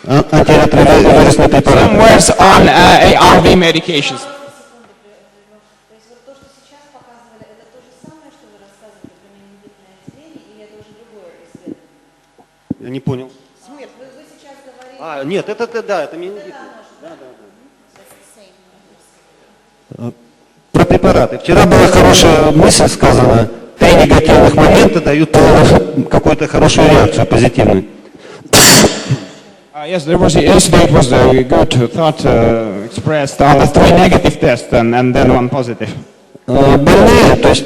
S3: Антиретровирусные
S2: Some
S3: препараты.
S2: words on ARV medications.
S4: То есть вот то, что сейчас показывали, это то же самое, что вы рассказывали про менингитное отделение, или это уже другое исследование?
S1: Я не понял.
S4: Вы сейчас говорили...
S1: Нет, это менингит.
S3: Про препараты. Вчера была хорошая мысль сказана. 3 негативных момента дают какую-то хорошую реакцию, позитивную.
S2: Yes, yesterday it was a good thought expressed on the 3 negative tests and then 1 positive.
S3: Больные, то есть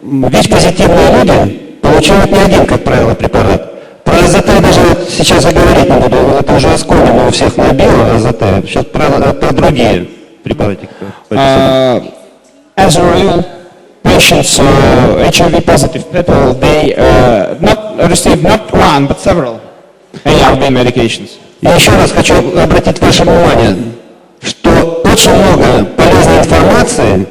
S3: ВИЧ-позитивные люди получают не один, как правило, препарат. Про АЗТ даже сейчас я говорить не буду, это уже оскомину у всех набило АЗТ. Сейчас про другие препараты.
S2: As a rule, patients, HIV positive people, they receive not 1 but several ARV medications.
S3: Я еще раз хочу обратить ваше внимание, что очень много полезной информации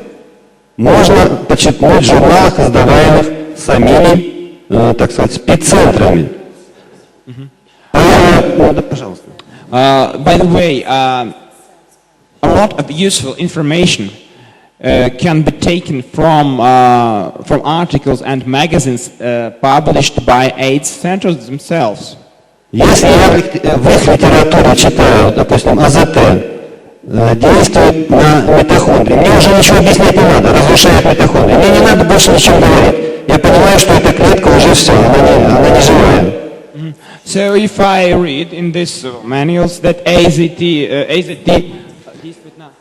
S3: можно почерпнуть в журналах, издаваемых самими, так сказать, спеццентрами. Да, пожалуйста.
S2: By the way, a lot of useful information can be taken from articles and magazines published by AIDS centers themselves.
S3: Если я в их литературе читаю, допустим, АЗТ, действует на митохондрии, мне уже ничего объяснять не надо, разрушает митохондрии. Мне не надо больше ничего говорить. Я понимаю, что эта клетка уже все, она не живая.
S2: So if I read in these manuals that AZT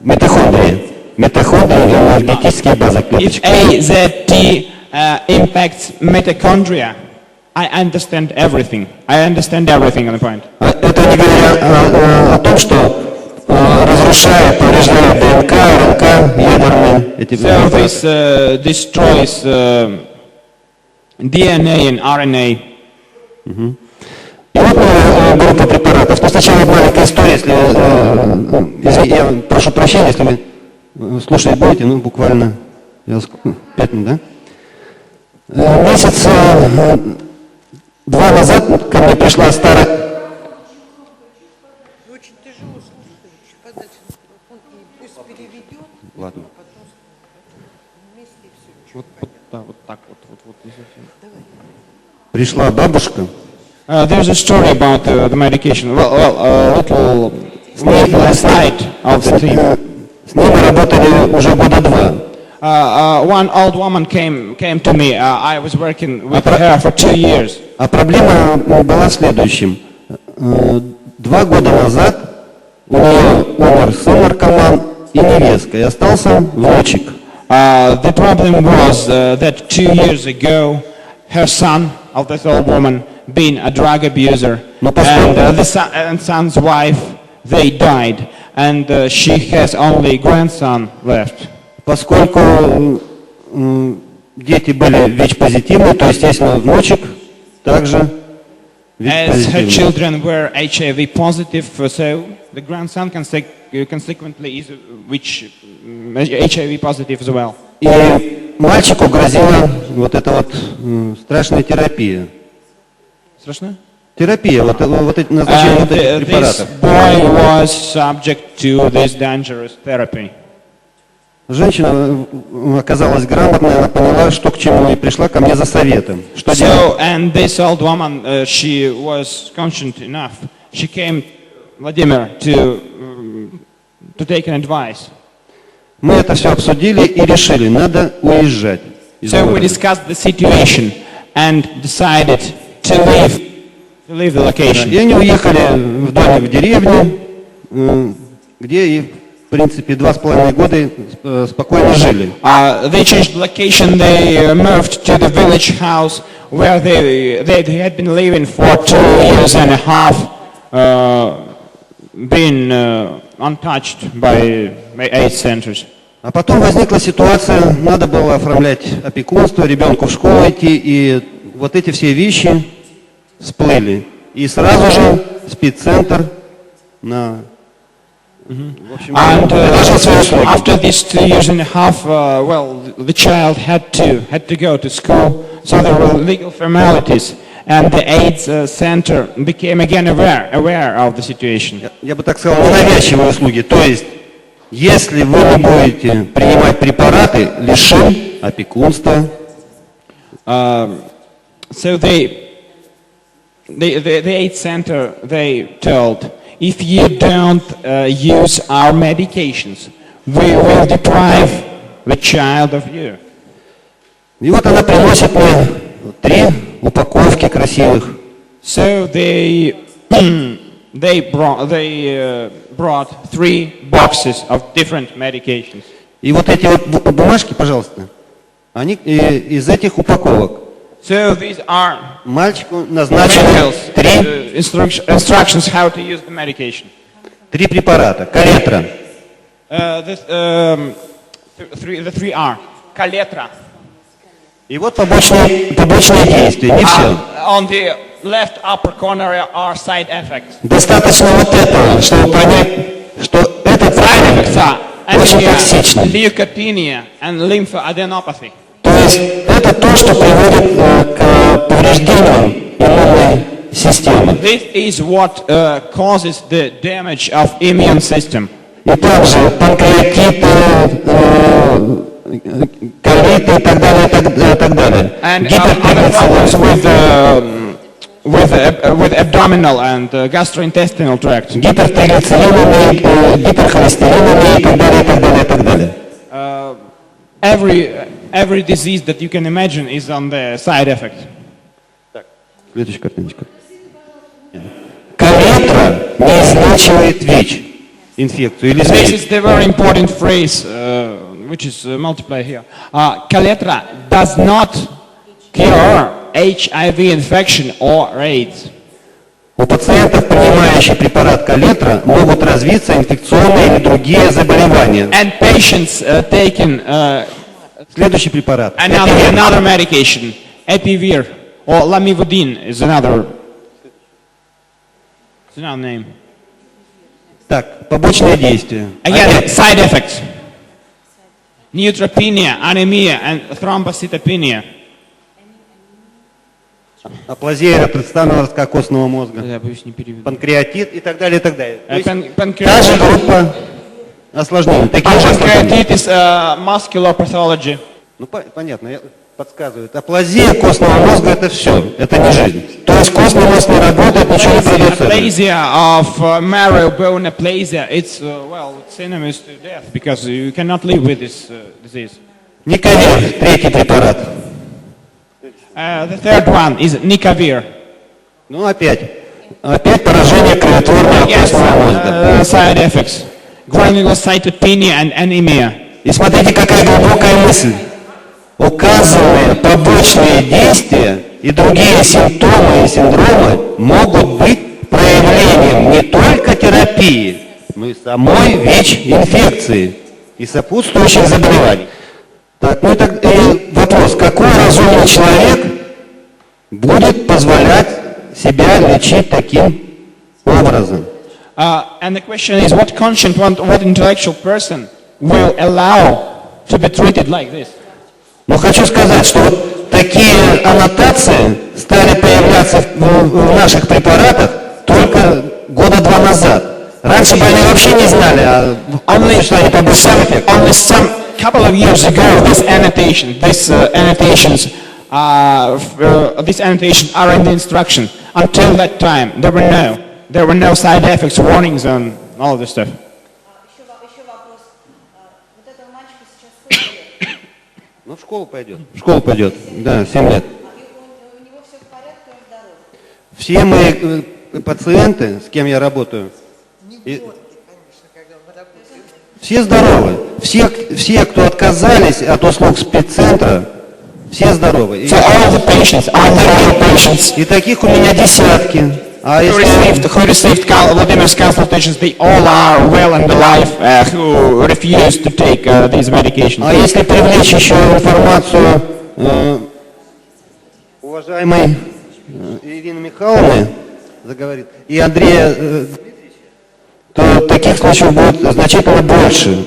S3: Митохондрии энергетические базы
S2: if
S3: клеточек.
S2: AZT impacts mitochondria, I understand everything. I understand everything on the point.
S3: Это не говоря о том, что разрушает, повреждает ДНК, РНК, ядерные эти
S2: So this destroys DNA and RNA.
S3: И вот группа препаратов. Но сначала маленькая история, если я прошу прощения, если вы слушать будете, буквально 5 минут, да? Месяца 2 назад ко мне пришла старая...
S5: Очень тяжело слушать, подать микрофон, и пусть переведет,
S3: Ладно.
S5: потом вместе и все.
S2: Вот так вот.
S3: Пришла бабушка,
S2: There's a story about the medication. A little slide of the team.
S3: с ней мы работали уже года 2.
S2: One old woman came to me. I was working with her for 2 years.
S3: А проблема была в следующем. 2 года назад у нее умер сын наркоман и невестка, и остался внучек.
S2: The problem was that 2 years ago, her son of this old woman, being a drug abuser, and the son's wife they died, and she has only grandson left.
S3: Поскольку дети были ВИЧ-позитивны, то, естественно, внучек также
S2: As her
S3: ВИЧ-позитивный.
S2: children were HIV positive, so the grandson consequently is HIV positive as well.
S3: И мальчику грозила вот эта вот страшная терапия.
S2: Страшно?
S3: Терапия, вот эти назначение вот этих
S2: This
S3: препаратов.
S2: boy was subject to this dangerous therapy.
S3: Женщина оказалась грамотной, она поняла, что к чему, и пришла ко мне за советом. Что делать?
S2: So, and this old woman, she was conscient enough. She came, Vladimir, to take an advice.
S3: Мы это все обсудили и решили, надо уезжать из
S2: So we
S3: города.
S2: discussed the situation and decided to leave the
S3: И
S2: location.
S3: они уехали в доме в деревню, где и, в принципе, 2,5 года спокойно жили.
S2: They changed location. They moved to the village house where they had been living for 2 years and a half, being untouched by AIDS centers.
S3: А потом возникла ситуация, надо было оформлять опекунство, ребенку в школу идти, и вот эти все вещи всплыли. И сразу же СПИД-центр в общем, предложил свои услуги.
S2: After these 2 years and a half, well, the child had to go to school, so there were legal formalities, and the AIDS center became again aware of the situation.
S3: Я бы так сказал, ненавязчивые услуги. То есть, если вы не будете принимать препараты, лишим опекунства.
S2: So the AIDS center, they told, if you don't use our medications, we will deprive the child of you.
S3: И вот она приносит мне 3 упаковки красивых.
S2: So they brought 3 boxes of different medications.
S3: И вот эти вот бумажки, пожалуйста, они из этих упаковок.
S2: So these are
S3: Мальчику назначены
S2: manuals,
S3: 3
S2: instructions how to use the medication.
S3: 3 препарата. Калетра,
S2: The 3 are Kaletra.
S3: и вот побочные действия, не все.
S2: On the left upper corner are side effects.
S3: Достаточно вот этого, чтобы понять, что этот
S2: Side effects
S3: препарат
S2: are
S3: очень
S2: anemia,
S3: токсичный.
S2: leukopenia, and lymphadenopathy.
S3: То есть это то, что приводит к повреждению иммунной системы.
S2: This is what causes the damage of immune system.
S3: И также панкреатит, колиты и так далее, и так далее.
S2: And other problems with abdominal and gastrointestinal tract.
S3: Гипертриглицеридами, гиперхолестеринами и так далее, и так далее, и так далее.
S2: Every disease that you can imagine is on the side effect.
S3: Следующая картиночка. Калетра не излечивает ВИЧ, инфекцию или
S2: This
S3: СПИД.
S2: is the very important phrase, which is multiplied here. Kaletra does not cure HIV infection or AIDS.
S3: У пациентов, принимающих препарат калетра, могут развиться инфекционные или другие заболевания.
S2: And patients taking
S3: Следующий препарат.
S2: another medication, Epivir or Lamivudine is another name.
S3: Так, побочные действия.
S2: Again, side effects. Neutropenia, anemia, and thrombocytopenia.
S3: Аплазия ретростативного ростка костного мозга.
S2: Я боюсь, не переведу.
S3: Панкреатит и так далее, и так далее. То есть
S2: Pancreatitis
S3: та же группа осложнений. Такие же осложнения.
S2: is muscular pathology.
S3: Ну, понятно, подсказывает. Аплазия костного мозга – это все, это не жизнь. То есть костный мозг не работает, ничего не продуцирует.
S2: Aplasia of marrow bone aplasia. It's it's synonymous to death because you cannot live with this disease.
S3: Никовир, 3-й препарат.
S2: The third one is Nikavir.
S3: Ну, опять поражение кровотворного
S2: Yes,
S3: костного мозга.
S2: side effects: granulocytopenia and anemia.
S3: И смотрите, какая глубокая мысль. Указанные побочные действия и другие симптомы и синдромы могут быть проявлением не только терапии, терапии, но и самой ВИЧ-инфекции и сопутствующих заболеваний. Так, ну и вопрос, какой разумный человек будет позволять себя лечить таким образом?
S2: And the question is, what conscient, what intellectual person will allow to be treated like this?
S3: Но хочу сказать, что вот такие аннотации стали появляться в наших препаратах только года 2 назад. Раньше больные вообще не знали о существовании побочных эффектов.
S2: Only some couple of years ago, these annotations are in the instruction. Until that time, there were no side effects, warnings, and all of this stuff.
S4: Еще вопрос. Вот этого мальчика сейчас сколько лет?
S3: Ну, в школу пойдет. В школу пойдет, да, 7 лет.
S4: У него все в порядке, он здоров?
S3: Все мои пациенты, с кем я работаю, все здоровы. Все, кто отказались от услуг спеццентра, все здоровы.
S2: So all the patients are the real patients
S3: И таких у меня десятки. А
S2: who received Vladimir's consultations. They all are well and alive who refuse to take these medications.
S3: А если привлечь еще информацию уважаемой Ирины Михайловны, заговорит, и Андрея, то таких случаев будет значительно больше.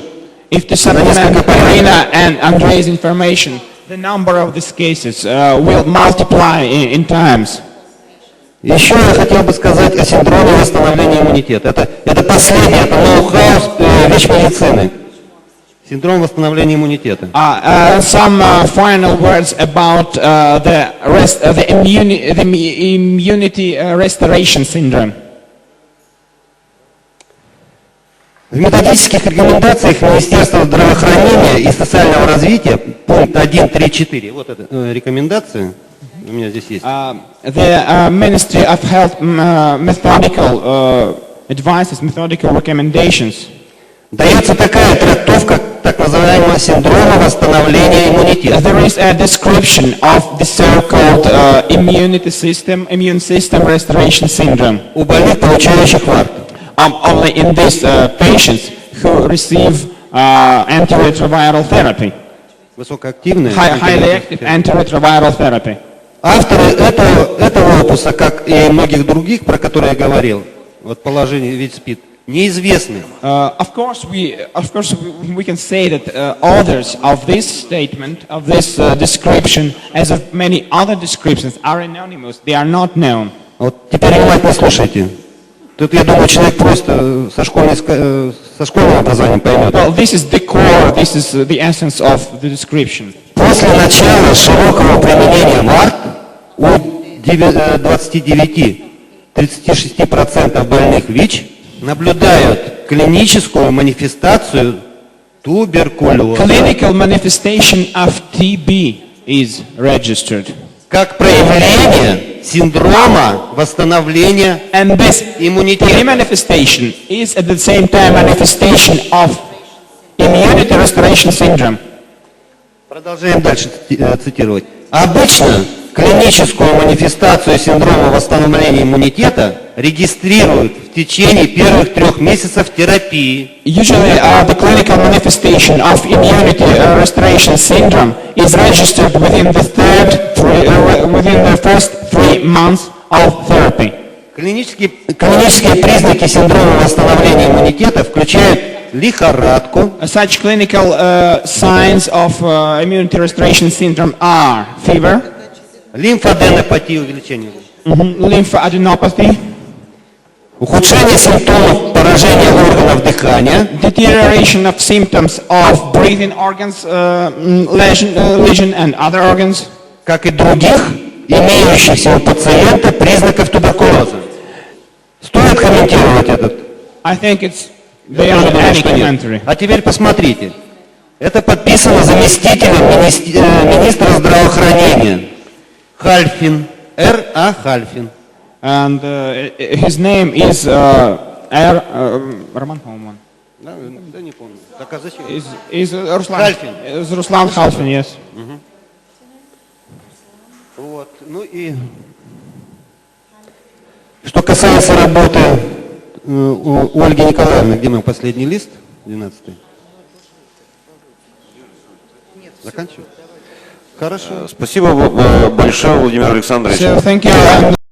S2: If to supplement Irina and Andrei's information, the number of these cases will multiply in times.
S3: Еще я хотел бы сказать о синдроме восстановления иммунитета. Это последнее, это ноу-хау ВИЧ-медицины. Синдром восстановления иммунитета.
S2: Some final words about the immunity restoration syndrome.
S3: В методических рекомендациях Министерства здравоохранения и социального развития, пункт 1.3.4, вот эта рекомендация, у меня здесь есть.
S2: The Ministry of Health methodical advices, methodical recommendations.
S3: Дается такая трактовка так называемого синдрома восстановления иммунитета.
S2: There is a description of the so-called immune system restoration syndrome.
S3: У больных, получающих ВАР.
S2: Only in these patients who receive antiretroviral therapy,
S3: Высокоактивная.
S2: highly active antiretroviral therapy.
S3: Авторы этого опуса, как и многих других, про которые я говорил, вот положение ВИЧ СПИД, неизвестны.
S2: Of course, we can say that authors of this statement, of this description, as of many other descriptions, are anonymous. They are not known.
S3: Вот теперь внимательно слушайте. Тут, я думаю, человек просто со школьным образованием поймет.
S2: Well, this is the core, this is the essence of the description.
S3: После начала широкого применения ВАР у 29-36% больных ВИЧ наблюдают клиническую манифестацию туберкулеза.
S2: Clinical manifestation of TB is registered.
S3: Как проявление синдрома восстановления
S2: And this
S3: иммунитета.
S2: TB manifestation is at the same time manifestation of immunity restoration syndrome.
S3: Продолжаем дальше цитировать. Обычно клиническую манифестацию синдрома восстановления иммунитета регистрируют в течение первых 3 месяцев терапии.
S2: Usually, the clinical manifestation of immunity restoration syndrome is registered within the first 3 months of therapy.
S3: Клинические признаки синдрома восстановления иммунитета включают лихорадку,
S2: Such clinical signs of immunity restoration syndrome are fever,
S3: лимфаденопатию, увеличение,
S2: lymphadenopathy,
S3: ухудшение симптомов поражения органов дыхания,
S2: deterioration of symptoms of breathing organs, lesion and other organs,
S3: как и других имеющихся у пациента признаков туберкулеза. Стоит комментировать этот?
S2: I think it's beyond any commentary.
S3: А теперь посмотрите. Это подписано заместителем министра здравоохранения. Хальфин. Р.А. Хальфин.
S2: And his name is Roman Holman.
S3: Да не помню. Так, а зачем?
S2: Is Ruslan.
S3: Halfin.
S2: Is Ruslan Halfin, yes.
S3: Вот. Ну и что касается работы
S1: у Ольги Николаевны, где мы последний лист? 12-й. Заканчиваем? Хорошо.
S6: Спасибо большое, Владимир Александрович.
S2: So thank you.